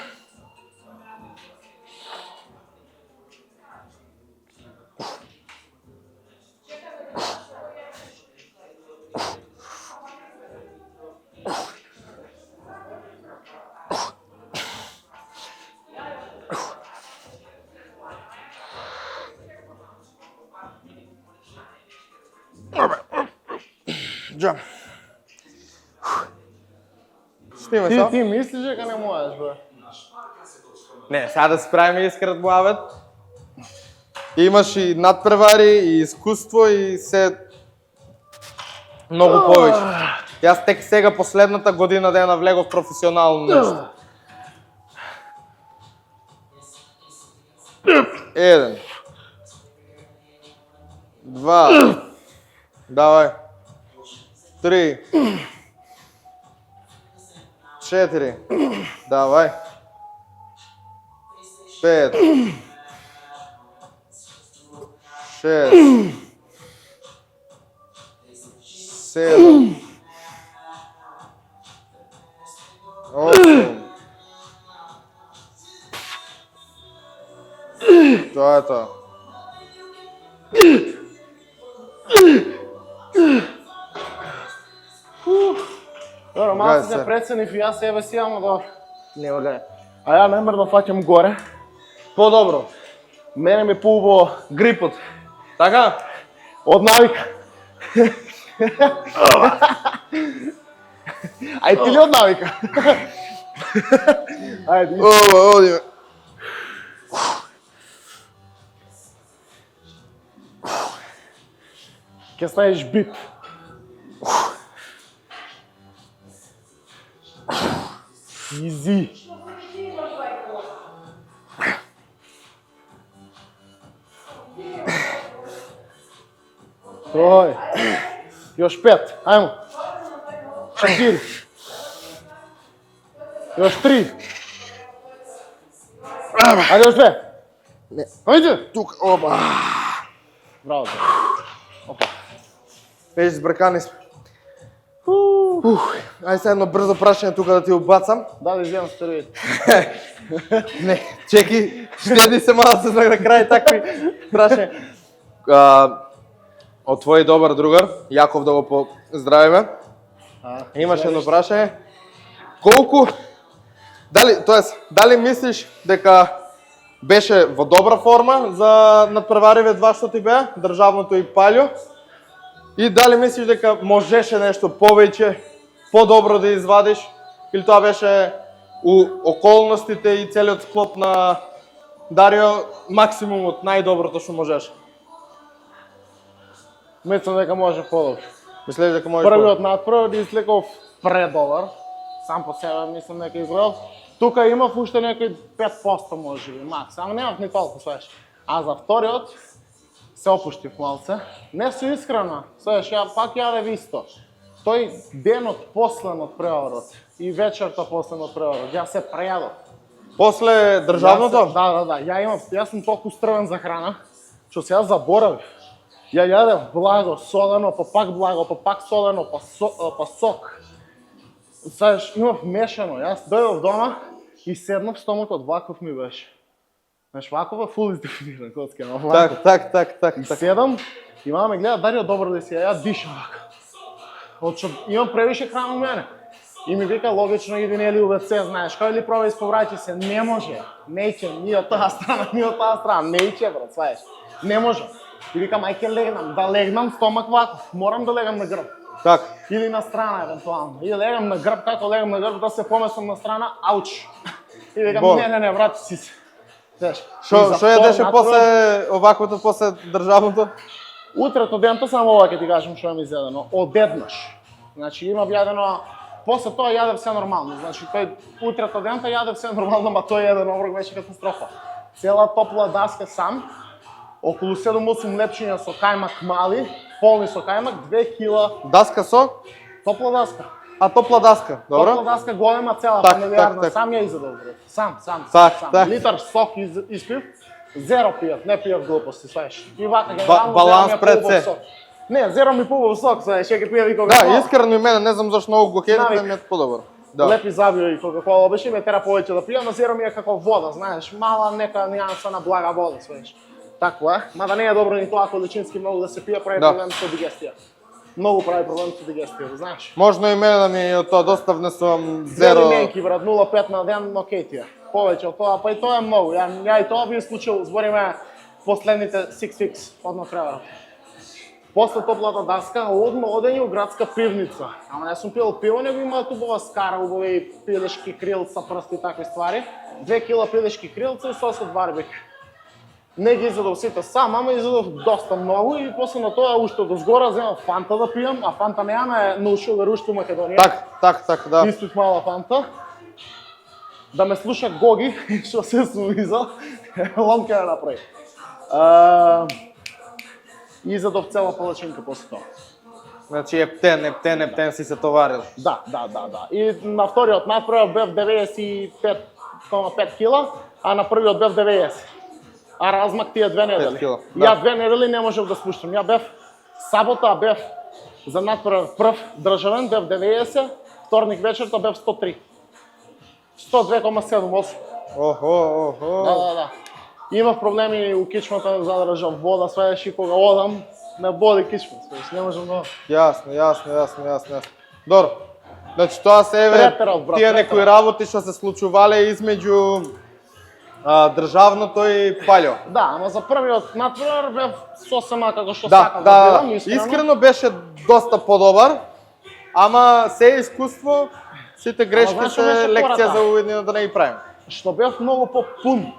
Джам. Што има са? Ти мислиш дека не можеш, бе? Не, сега да се правиме искрат муавет. Имаш и надпревари, и искуство, и се многу повеќе. Јас тек сега последната година да ја навлегов професионално нешто. 1 2 Давај. 3 4 Давај. 5 6 7 8 Тоа е тоа. Добро, Гај малку се. се преценив и јас себе си, ама добро. Нема гај. А ја намерно фаќам горе. Подобро. Мене ми поубаво грипот. Така? Од навика. Ај ти ли од навика? Ајде. Ова, одиме. Ќе ставиш бип. Изи. Тој. Још 5. Ајмо. 4. Још 3. Ајде још 2. Не. Ајде. Тука, опа. Браво. Веќе збркани сме. Ај се едно брзо прашање тука да ти убацам. Да изгледам стероид. Не, чеки, штеди се мала се знак на крај такви прашања. Од твој добар другар, Јаков да го поздравиме. Имаш едно прашање. Колку дали мислиш дека беше во добра форма за надпревариве два што ти беа, државното и Палјо? И дали мислиш дека можеше нешто повеќе, подобро да извадиш? Или тоа беше у околностите и целиот склоп на Дарио максимумот, најдоброто што можеше? Мислам дека може подобро. Мислиш дека можеш? Првиот надпревар излеков предобар. Сам по себе мислам дека изгледал. Тука имав уште некои 5% можеби, макс, ама немав ни толку, свеш. А за вториот се опуштив малце. Не су искрена, свеш, ја пак јадев исто. Тој денот послен од преварот и вечерта послен од преварот, ја се прејадов. После државното? Да. Јас сум толку стрвен за храна, што се јас заборавив. Ја јадев благо, солено, па пак благо, па пак солено, па сок. Знаеш, имав мешано. Јас дојдов дома и седнав, стомакот ваков ми беше. Знаеш, ваков е фул издефиниран коцка, ама ваков. Так. И седам, и мама ме гледа, Дарио, добро ли си, ја дишам вака. Отшо имам превише храна у мене. И ми вика, логично, иди нели у ВЦ, знаеш, кај ли пробај исповраќи се, не може. Неќе, ни од таа страна, неќе, брат, знаеш. Не може. И викам, ај ке легнам, да легнам, стомак ваков, морам да легам на грб. Так. Или на страна, евентуално. И легам на грб, како легам на грб, да се помесам на страна, ауч. И викам, не, врати си се. Што јадеше после оваквото, после државното? Утрето дента само ова ќе ти кажам што ми изедено. Одеднаш. Значи имав јадено, после тоа јадев се нормално. Значи тој утрето дента јадев се нормално, ма тој еден оброк беше катастрофа. Цела топла даска сам, околу 7-8 лепчиња со кајмак мали, полни со кајмак, 2 кила. Даска со? Топла даска. А топла даска, добро? Топла даска голема цела, так, фамилиарна, сам ја изедов, брат. Сам. Так. Литар сок испив, зеро пијав, не пијав глупости, сваеш. И вака генерално баланс пред се. Не, зеро ми пубав сок, сваеш, ќе ги пијав и кока. Да, искрено и мене, не знам зашто многу го хедите, ми е подобро. Да. Лепи забио и кока-кола беше, ме тера повеќе да пијам, но зеро ми е како вода, знаеш, мала нека нијанса на блага вода, сваеш. Такво е, мада не е добро ни тоа количински многу да се пие, прави проблем со дигестија. Многу прави проблем со дигестија, знаеш. Можно и мене да ми од тоа доста внесувам зеро. Неки, брат, 0,5 на ден, но окей ти е. Повеќе од тоа, па и тоа е многу. Ја и тоа би исклучил, збориме последните 6 weeks од надпреварот. После топлата даска, одење у градска пивница. Ама не сум пил пиво, него има убава скара, убави пилешки крилца, прсти и такви ствари. 2 кила пилешки крилца и сос од барбек. Не ги изедов сите сам, ама изедов доста многу и после на тоа уште до згора земав фанта да пијам, а фанта неаме научил веруште у Македонија. Так, да. Испив мала фанта. Да ме слуша Гоги, што се сувиза, лом ке ја направи. Изедов цела палачинка после тоа. Значи ептен си се товарил. Да. И на вториот надпревар бев 95,5 кила, а на првиот бев 90. А размак тие 2 недели. Ја 2 недели не можев да спуштам. Ја бев сабота, бев за надпревар прв државен, бев 90, вторник вечерта бев 103. 102,78. Охо. Да. Имав проблеми у кичмата, задржав вода, сваеш и кога одам, ме боли кичма, сваеш, не можам да... Јасно. Добро. Значи тоа се еве тие некои работи што се случувале измеѓу државното и Палјо. Да, ама за првиот надпревар бев сосема како што сакам да бидам, искрено беше доста подобар, ама се искуство, сите грешки се лекција за увиднина да не ги правиме. Што бев многу попун.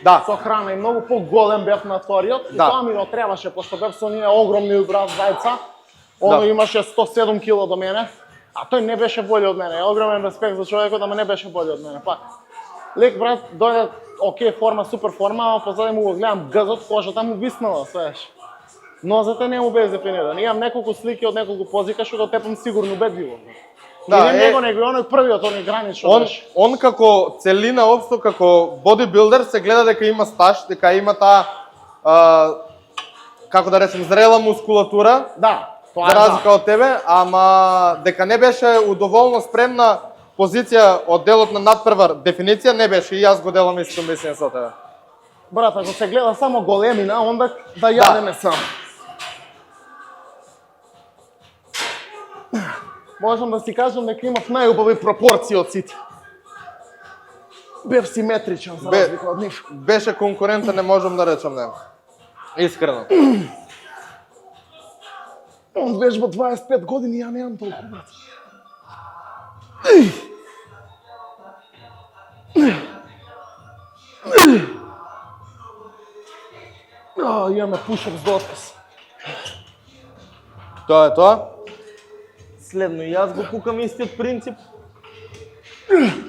Да. Со храна и многу поголем бев на вториот, и тоа ми го требаше, пошто бев со ние огромни брат зајца. Оно имаше 107 кило до мене, а тој не беше бољи од мене. Огромен респект за човекот, ама не беше бољи од мене, пак. Лек брат, дојде окей форма, супер форма, ама позади му го гледам гъзот, кожата му виснала, свеш. Нозете не му без дефиниран. Имам неколку слики од неколку позика што го тепам сигурно убедливо. Да, не него, него оној првиот, оној гранично беше. Он како целина општо, како бодибилдер се гледа дека има стаж, дека има таа како да речем зрела мускулатура. Да. Тоа за е разлика од тебе, ама дека не беше удоволно спремна позиција од делот на надпревар дефиниција не беше и јас го делам исто мислење со тебе. Брат, ако се гледа само големина, онда да јадеме само. Можам да си кажам дека имав најубави пропорции од сите. Бев симетричен за разлика од нив. Беше конкурентен, не можам да речам него. Искрено. Он вежба 25 години, ја немам толку, брат. Имаме пушапс до отказ. Тоа е тоа. Следно и јас го пукам истиот принцип.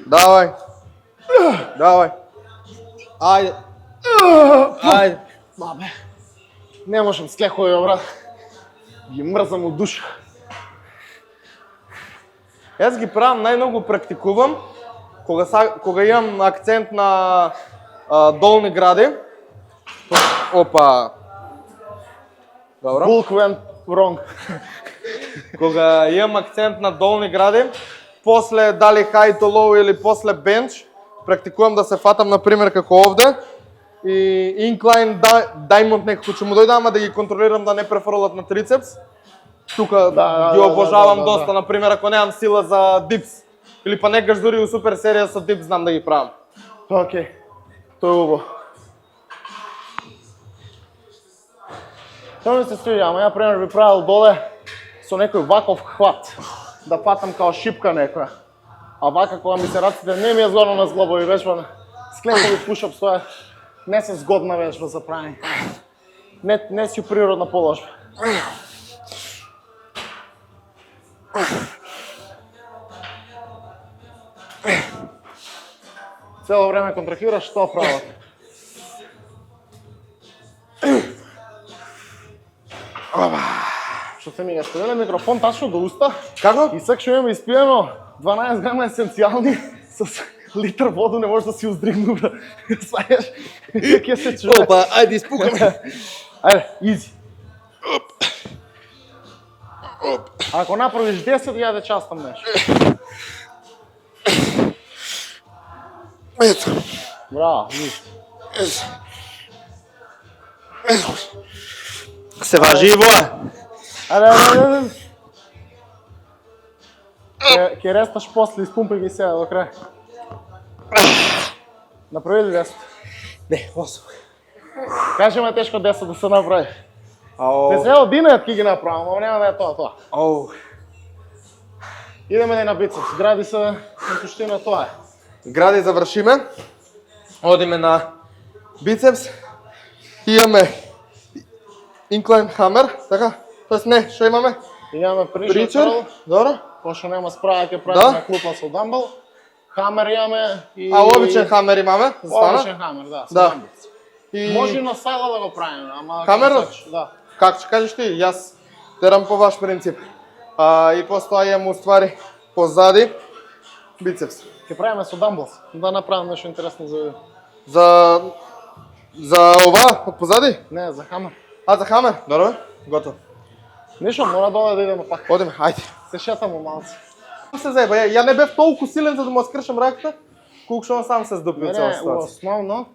Давај. Давај. Ајде. Ајде. Бабе. Не можам с клекови, брат. Ги мрзам од душа. Јас ги правам најмногу практикувам кога имам акцент на долни гради. Опа. Добро. Bulk went wrong. Кога имам акцент на долни гради, после дали high to low или после bench, практикувам да се фатам на пример како овде и incline diamond некако ќе му дојде, ама да ги контролирам да не префрлат на трицепс. Тука ги обожавам доста, на пример ако немам сила за дипс или па некаш дури у супер серија со дипс знам да ги правам. Океј. Тоа е убаво. Тоа ми се свиѓа, ама ја пример би правил доле со некој ваков хват, да фатам као шипка некоја. А вака кога ми се раците не ми е згодно на зглобови вежба, склепови пушап тоа не се згодна вежба за правење. Не си природна положба. Цело време контрахираш, што прават? Што се ми ја ставиле микрофон тачно до уста. Како? И сак што имаме испиено 12 грама есенцијални с литар воду не може да си уздригну, бра. Свајаш? Ќе се чуе. Опа, ајде испукаме. Ајде, изи. Ако направиш 10, ја да частам нешто. Ето. Браво, изи. Се важи и воа. Ајде. Ке ресташ после, испумпај ги сега до крај. Направи ли 10? Не, 8. Кажи ме тешко 10 да се направи. Ау. Не се одинет ки ги направам, ама нема да е тоа. Ау. Идеме на бицепс, гради се на суштина тоа е. Гради завршиме. Одиме на бицепс. Имаме incline hammer, така? Тоест не, што имаме? Имаме Причер. причер, Добро. пошто нема справа ќе правиме Да. на клупа со дамбел. Хамер имаме и... А обичен хамер имаме, за стана. Обичен хамер, да, со Да. дамбел. И Може и на сайла да го правиме, ама... Хамерот? Да. как ќе кажеш ти? Јас терам по ваш принцип. И постоја имам уствари позади бицепс. Ќе правиме со дамбел, да направиме нешто интересно за... За ова од позади? Не, за хамер. А за хамер? Добро, готово. Ништо, мора доле да идеме пак. Одиме, ајде. Се шетамо малце. Се заеба, ја не бев толку силен за да му скршам раката, колку што он сам се здупи од цела Мене, ситуација. основно,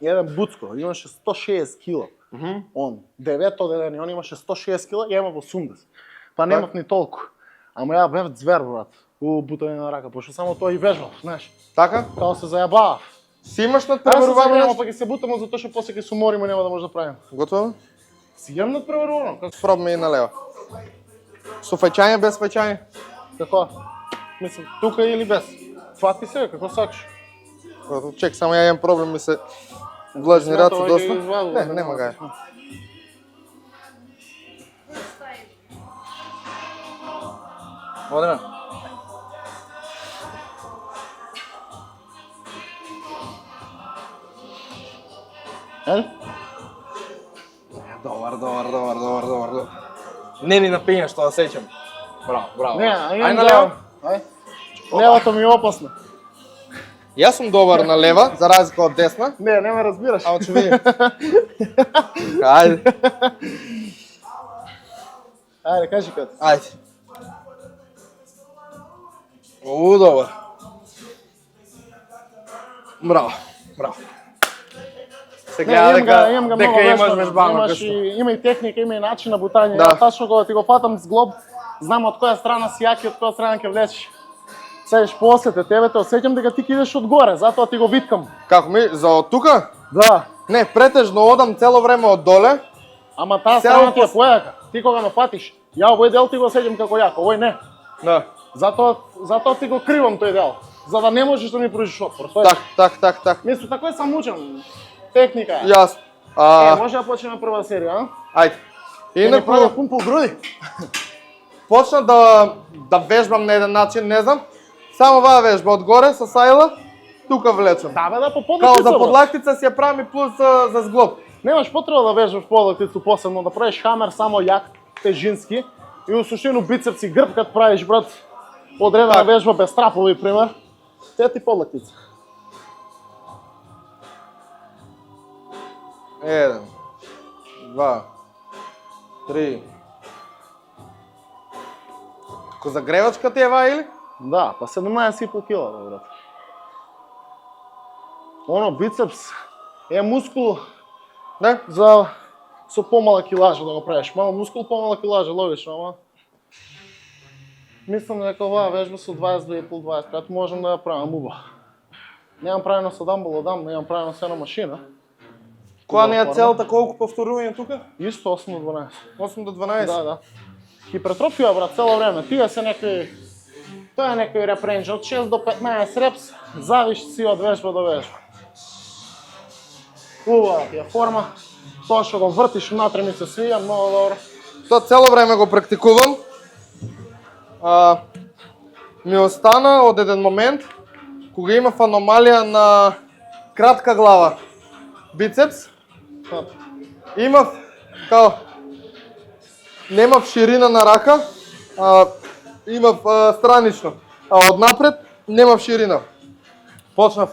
еден Буцко имаше 160 кила. Он, девето ден, он имаше 160 кила, ја имав 80. Па немав ни толку. Ама ја бев звер, брат, у бутање на рака, пошто само тоа и вежбав, знаеш. Така? Као се зајабав. Си имаш Аз се надпреварувано зајабав, нешто? па ќе се бутамо затоа што после ќе се уморимо и нема да може да правиме. Готово? Си имам надпреварувано. Пробаме и налево. Со фаќање, без фаќање? Како? Мислам, тука или без? Фати се, како сакаш. Чек, само ја имам проблем, ми се влажни раце Сметова доста. ги извадува, Не, да нема га. Одиме. Добар. Не ни напињаш тоа, сеќам. Браво. Не, Ај на лево. Ај. Левото ми е опасно. Јас сум добар на лева, за разлика од десна. Не, не ме разбираш. Ама ќе видим. Ајде. Ајде, кажи кад. Ајде. Добар. Браво, браво. Се гледа дека много имаш вежбано. вежбано Има и техника, има и начин на бутање. Да. Ја тачно кога ти го фатам с глоб, знам од која страна си јаки, од која страна ќе влечеш. Седиш после тебе те осеќам дека ти ќе идеш одгоре, затоа ти го виткам. Како ми, за од тука? Да. Не, претежно одам цело време од доле. Ама таа Цел страна ти е пос- појака. Ти кога ме фатиш, ја овој дел ти го осеќам како јак, овој не. Да. Затоа ти го кривам тој дел. За да не можеш да ми пружиш отпор. Так. Мисто тако сам учам. Техника е. Јас. Може да почнеме прва серија, а? Ајде. Инаку Инаку правя пумпул груди. почна да вежбам на еден начин, не знам. Само оваа вежба одгоре со сајла, тука влечам. Да бе, да по Као подлактица. за брат. подлактица си ја правам и плюс за зглоб. Немаш потреба да вежбаш подлактицу посебно, да правиш хамер само јак, тежински. И у суштину бицепс и грб кад правиш, брат, одредена Так. вежба без трапови, пример. Те ти подлактица. 1, 2, 3. Ко загревачка ти е ва или? Да, па 17,5 кила, бе, брат. Оно бицепс е мускул Не? за со помала килажа да го правиш. Мало мускул, помала килажа, логично, ама. Мислам дека оваа вежба со 22,5-25 можам да ја правам уба. Немам правено со дамбел одам, немам правено со една машина. Која не е целта, колку повторување тука? Исто 8 до 12. 8 до 12? Да. Хипертрофија, брат, цело време. Тие се некои... Тоа е некој реп рейндж од 6 до 15 репс, зависи си од вежба до вежба. Убава ти е форма, тоа што го вртиш внатре ми се свија, многу добро. Тоа цело време го практикувам. Ми остана од еден момент кога имав аномалија на кратка глава. Бицепс. Имав као немав ширина на рака, имав странично, а однапред немав ширина. Почнав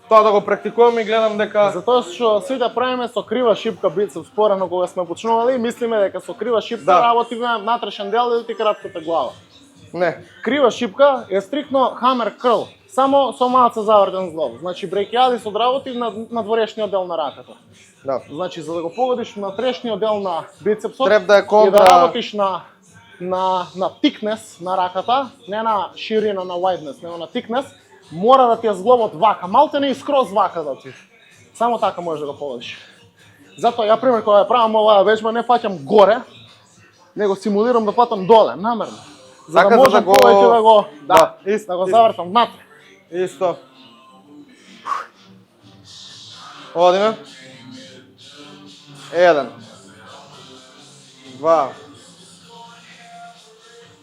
тоа да го практикувам и гледам дека Затоа што сите правиме со крива шипка бицепс, порано кога сме почнували, мислиме дека со крива шипка Да. работиме внатрешен дел и ти кратката глава. не. Крива шипка е стрикно хамер крл, само со малце завртен зглоб. Значи брекиалис одработи на дворешниот дел на раката. Да. Значи за да го погодиш на трешниот дел на бицепсот, Треб да е и контра- да работиш на тикнес на раката, не на ширина на wideness, него на тикнес, мора да ти е зглобот вака, малте не и скроз вака да ти. Само така можеш да го погодиш. Затоа ја пример кога ја правам оваа вежба не фаќам горе, него симулирам да фатам доле, намерно. За Така, да за можам да го- повеќе да го Да, ист- да го ист. завртам внатре. Исто. Одиме. 1, 2,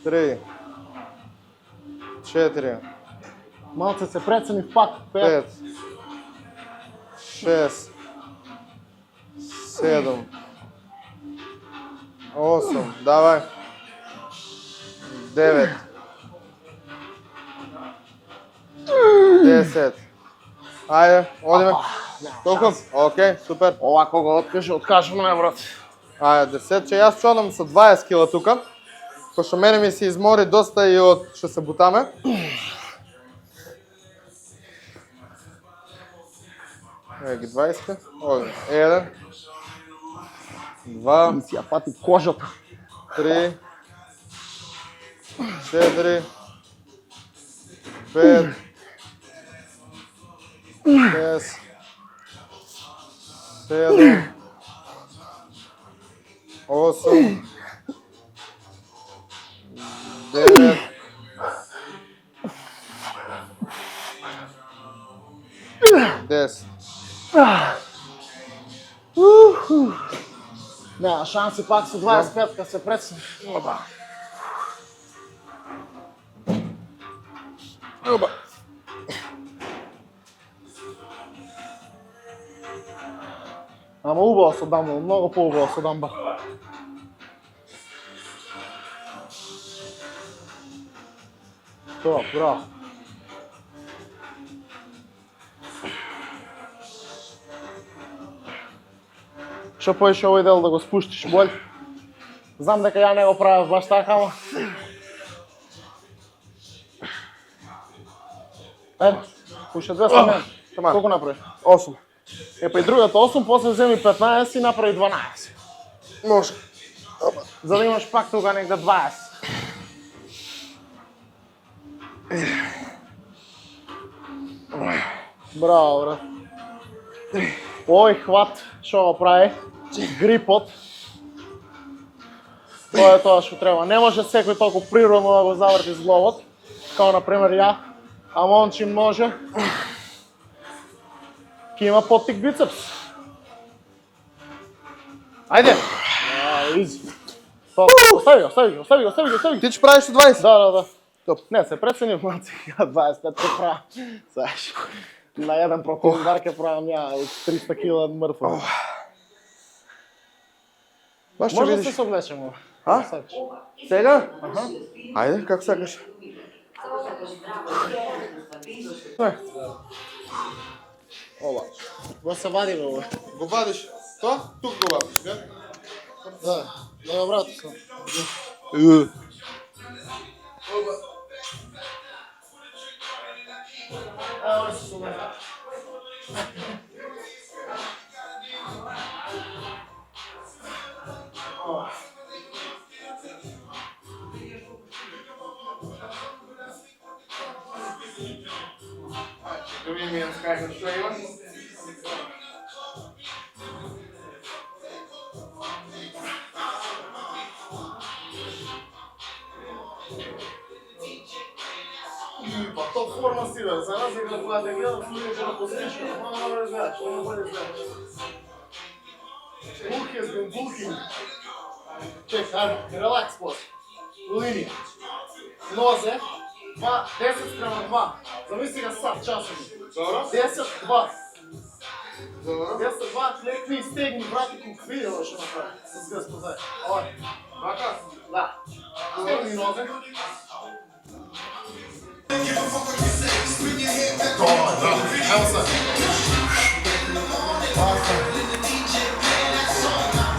3, 4, Малце се преценив пак. 5, 6, 7, 8, давај. 9, 10. Ајде, одиме. Толку? Окей, супер. Ова кога откажам на брат. Ајде, 10, че јас чонам со 20 кила тука. Пошто мене ми се измори доста и од што се бутаме. Еј ги 20. Одиме. 1, 2, Си ја пати кожата. 3, 4, 5, 6, 7, 8, 9, 10. Нема шанси пак со 25 кога се прецени. Оба. Оба. Ама убаво со дамбел, многу поубаво со дамбел. Тоа, браво. Што поиш овој дел да го спуштиш болј? Знам дека ја не го правев баш така, ама... Уште 200 мен. Колку направи? 8. Па и другата 8, после вземи 15 и направи 12. Може. За да имаш пак тука негде 20. Браво, брат. Овој хват, што го прави? Грипот. Тоа е тоа што треба. Не може секој толку природно да го заврти зглобот, као например ја, ама он чим може, ќе има поттик бицепс. Ајде! Изи. Остави. Ти ќе правиш 20? Да. Топ. Не, се прецени маци, 25 ќе правам. Знаеш, на еден протеин бар ќе правам ја од 300 кила мртво. Баш ќе Може да видиш. се совлечемо. А? Сега? Ајде, како сакаш. Ова. Го се вади ова. Го вадиш. Тоа? Тук го вадиш, не? Да, брат. Evo se sube. Да видим ја скажем што има. Па топ форма си бе, за разлика од кога те гледам, слушате на посмешка, много добре знаеш, много болje знаеш. Bulk has been bulking. Чек, ајде, релакс после. Линија. Нозе, 10 спрема 2. Замисли ga сад часом. Добро. 10-2. Добро. 10-2, клекни и стегни, брати, колко видео ще направи с господа. Ой. Вака? Да. Стегни нозе. Добро, evo sad.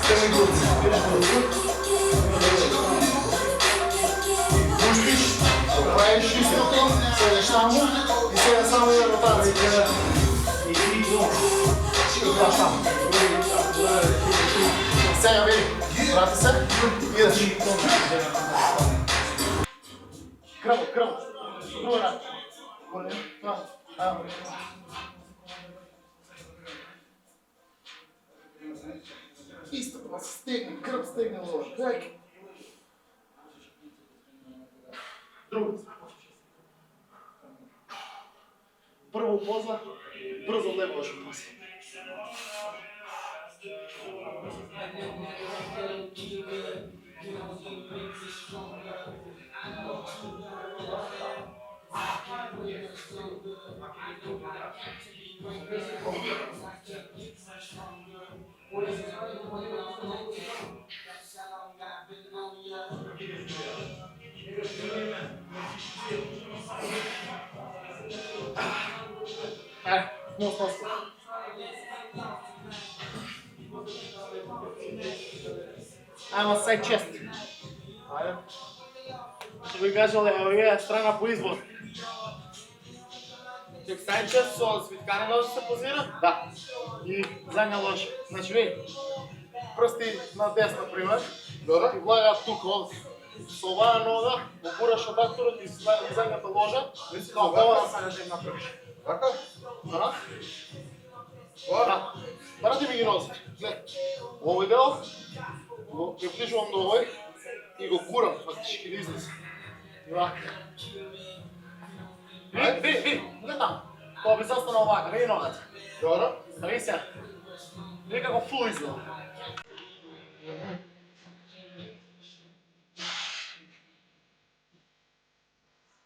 Stegni gruci. Puštiš, praviš istото, sedeš tamo i sada samo jedna rotacija. Сега вели, vrati se, ideš. Кръво, друга ръка. Исто това се стегне, кръв стегне ложа. Чакай. Другата. Първо поза, бързо леваш от паси. Нос. Ама сай чест. Айде. Ще ви кажа левия страна по избор. Чек сай чест со свиткане ложа се позира? Да. И задня ложа. Значи ви, пръсти на десна, например. Добро. И влага тук овде. Со оваа нога, го бураш од акторот и задњата ложа. Ова да сакаш да им направиш. Вака? Да? Ова? Брати ми ги носи. Глед. Овој дел, го приближувам до овој и го гурам фактички да излезе. И вака. Ви, глед там. Тоа би застанал вака, не и ногата. Добро. Стави се. Види како фул изгледа.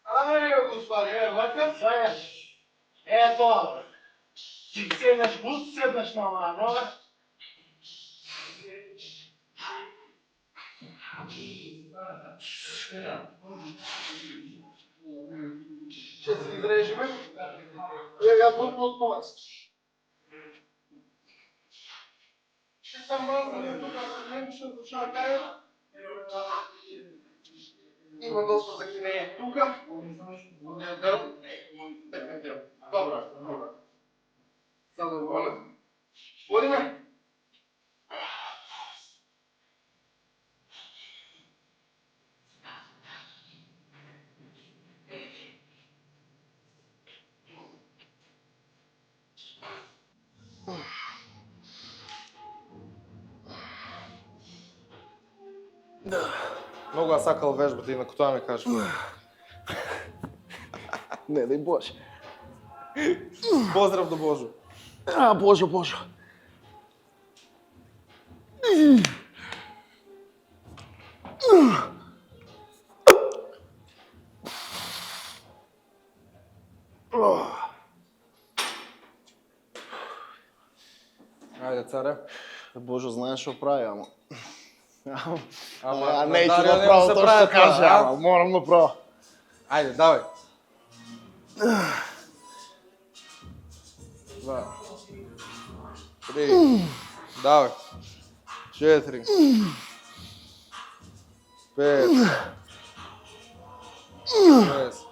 Ајде, господи, вака? Сега, тоа, бе. Ти седнеш гуд, седнеш на оваа нога. Ще се изрежеме? Ја бутно од повест. Ще сам малко тука, не ще да чакају. Има доста закинение тука. Добре. Задоволен. Водиме? Много ја сакал вежбата и на тоа ми кажа. Не дай Боже. Поздрав до Божо. Боже, Боже. Ајде, царе. Боже, знаеш што прави, ама... Ама, неќу Дарио да нема правам се тоа прави што каже, тоа, а? ама морам да правам. Ајде, давај. 2, 3, давај. 4, 5, 6,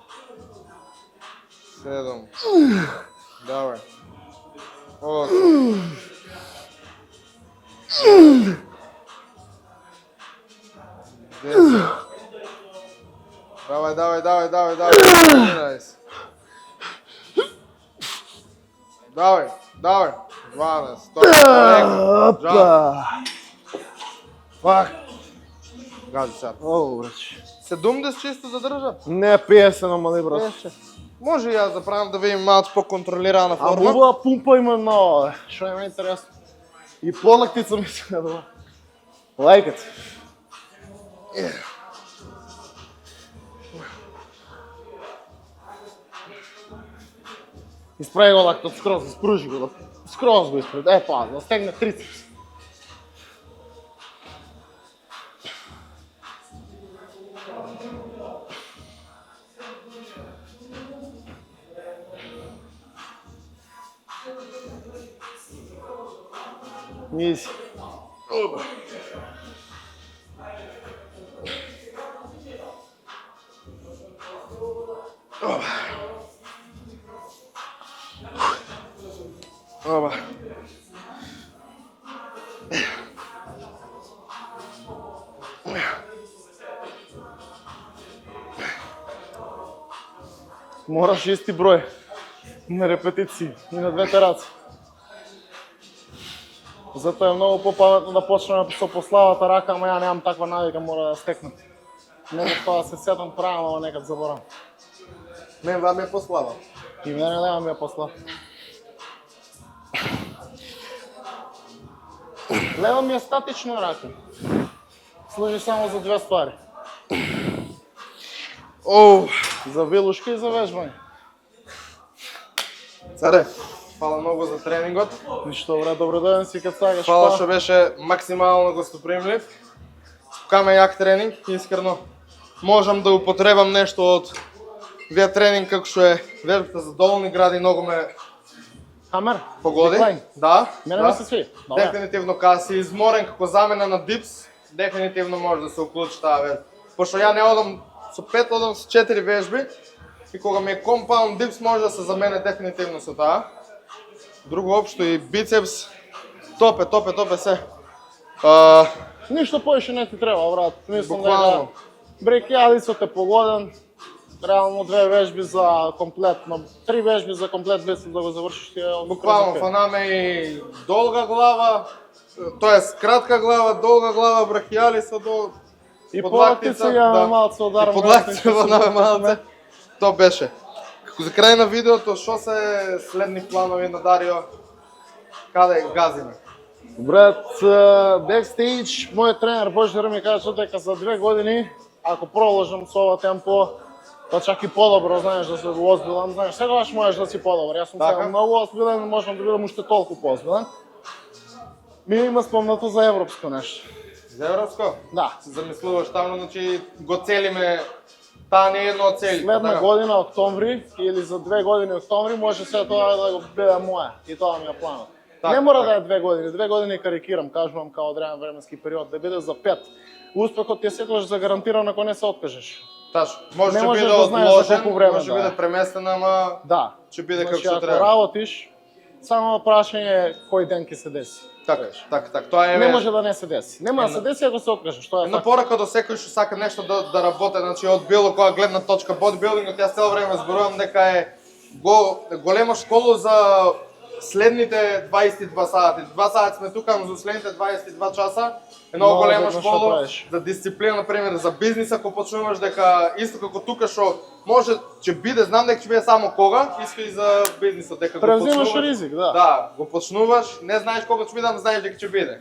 7, давај. 8, 10. Давай, давай, давай, давай, давай. 11. Давай, давай. 12. Стоп. Опа! Фак! Гази сега. О, браче. 70 чисто да држат. Не 50 намали, брат. Може и јас да правам да видим малку по-контролирана А форма. бува пумпа има много, што е интересно. И полактица ми се надува. Лайкат. Изправи го лактот скроз, изпружи го, скроз го изпружи. Па, да стегне трицепс. Низи. Оба. Мораш исти број на репетиции и на двете раце. Затоа е многу попаметно да почнеме со пославата рака, ама ја немам таква навика, мора да стекнам. Не тоа се сетам правилно, ама некад заборам. Мен вам е послава. И мене нема ми ја послав. Лева ми е статично рака. Служи само за две ствари. Оу. За вилушка и за вежбање. Царе, фала многу за тренингот. Ништо, бре, добродојден си кад сакаш. Фала што беше максимално гостопримлив. Спокаме јак тренинг, искрено. Можам да употребам нешто од вие тренинг како што е вежбата за долни гради, многу ме Хамер? погоди. Деклайн? Да. Мене да. ми се сви. Добре. Дефинитивно кога си изморен како замена на дипс, дефинитивно може да се уклучи таа вежба. Пошто ја не одам со 5, одам со 4 вежби и кога ми е компаунд дипс може да се замене дефинитивно со таа. Друго општо и бицепс, топе се. Ништо повеќе не ти треба, брат. Мислам Буквално. брекјадицот е погоден. Реално 2 вежби за комплетно, 3 вежби за комплет бицепс да го завршиш ти е Буквално фанаме и долга глава, тоест кратка глава, долга глава, брахијалиса до и подлактица ја малце ударам. И подлактица фанаме малце. То беше. Како за крај на видеото, што се следни планови на Дарио? Каде газиме? Брат, бекстейдж, мојот тренер Бождар ми кажа дека за 2 години, ако продолжам со ова темпо, па чак и подобро, знаеш, да се озбилен, знаеш, секогаш можеш да си подобар. Јас сум сега многу озбилен, можам да бидам уште толку поозбилен. Ми има спомнато за европско нешто. За европско? Да. Се замислуваш таму, значи го целиме, таа не е едно од целите. Следна година октомври или за 2 години октомври може се тоа да го биде моја и тоа ми е планот. Не мора да е 2 години, 2 години карикирам, кажувам као одреден временски период, да биде за 5. Успехот ти е секогаш загарантиран ако не се откажеш. Таш, може Не ќе можеш биде да знаеш за одложен, колку време, може да. биде преместен, ама Да. ќе биде како Значи, што ако треба. работиш, само прашање е кој ден ќе се деси. Так, тоа е Не може да не се деси. Нема да Една- се деси ако се откажеш, тоа е една факт. порака до секој што сака нешто да работи, значи од било која гледна точка бодибилдингот, јас цело време зборувам дека е голема школа за следните 22 сати. 2 сати сме тука, но за следните 22 часа е многу Може голема да школа правиш. за дисциплина, например, за бизнис, ако почнуваш дека исто како тука што може ќе биде, знам дека ќе биде само кога, иска и за бизнисот дека го Превземаш почнуваш. ризик, да. Да, го почнуваш, не знаеш кога ќе биде, ама знаеш дека ќе биде.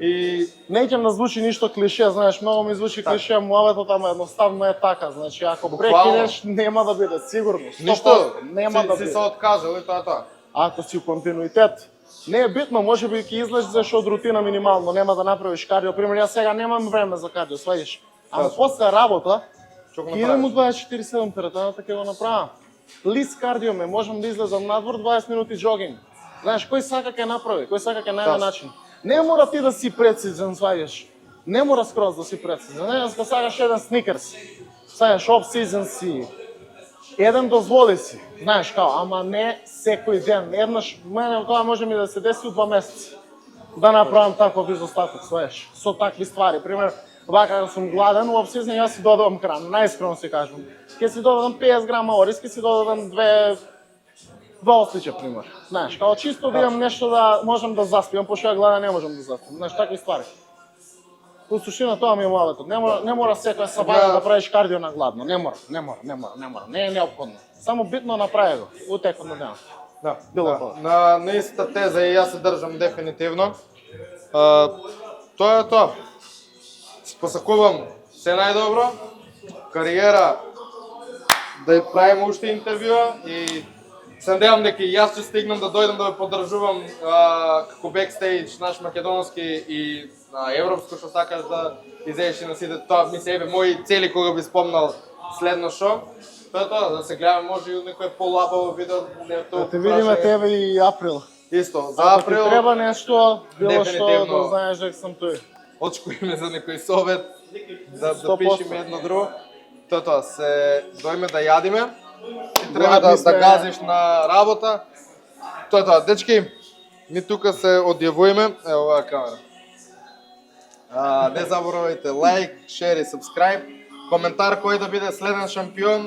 И Не ќе да звучи ништо клише, знаеш, многу ми звучи клише, муаветот, ама едноставно е така, значи ако Буквално. прекинеш нема да биде сигурно. 100% ништо, нема да си биде. се откажал и тоа. Ако си у континуитет, не е битно, може би ќе излезеш од рутина минимално, нема да направиш кардио. Пример, јас сега немам време за кардио, сваѓаш. Ама Точно. после работа, Што го ќе идем у направиш? 24/7 теретаната ќе го направам. Лист кардио ме, можам да излезам надвор 20 минути джогинг. Знаеш, кој сака ќе направи, кој сака ќе најде Точно. начин. Не мора ти да си прецизен, сваѓаш. Не мора скроз да си прецизен. Не, ако сакаш еден сникерс, сваѓаш оф-сизон си, еден дозволи си, знаеш као, ама не секој ден. Еднаш, мене тоа може ми да се деси у 2 месеци. Да направам таков изостаток, сваѓаш, со такви ствари. Пример, вака кога сум гладен, у оф-сизон јас си додавам храна, најискрено си кажувам. Ќе си додадам 50 грама ориз, ќе си додадам два ослича, пример. Знаеш, као чисто да имам нешто да можам да заспивам, пошто ја гладен не можам да заспивам. Знаеш, такви ствари. У суштина тоа ми е муаветот. Не мора секоја сабаја да правиш кардио на гладно. Не мора. Не е неопходно. Само битно направи го у текот на денот. Да, Било да. кога. На истата теза и јас се држам дефинитивно. Тоа е тоа. Посакувам се најдобро, кариера, да ја правим уште интервјуа и се надевам дека и јас ќе стигнам да дојдам да ве поддржувам како бекстејдж наш македонски и европско што сакаш да изедеш и на сите тоа ми се мои цели кога би спомнал следно шо. Тоа е тоа, да се гледаме може и од некој полабаво видео, не Да те видиме тебе и април. Исто, за Ако април. ти треба нешто, било што Дефинитивно. да знаеш дека сум тој. Очкуваме за некој совет, да 100%. пишеме едно друго. Тоа, се дојме да јадиме. И треба Гладни да сме. газиш на работа. Тоа, дечки, ми тука се одјавуваме. Ево оваа камера. Не заборавајте лайк, шер и сабскрајб. Коментар кој да биде следен шампион.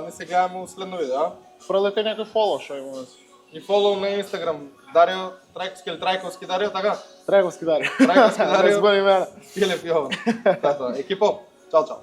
Не се гледаме у следно видео. Прелете некој фоло што имаме. И фолоу на Инстаграм. Дарио Трајковски или Трајковски Дарио, така? Трајковски дари. Трајковски Дарио. Разбери мене. Филип Јован. Тоа, екипо. Чао, чао.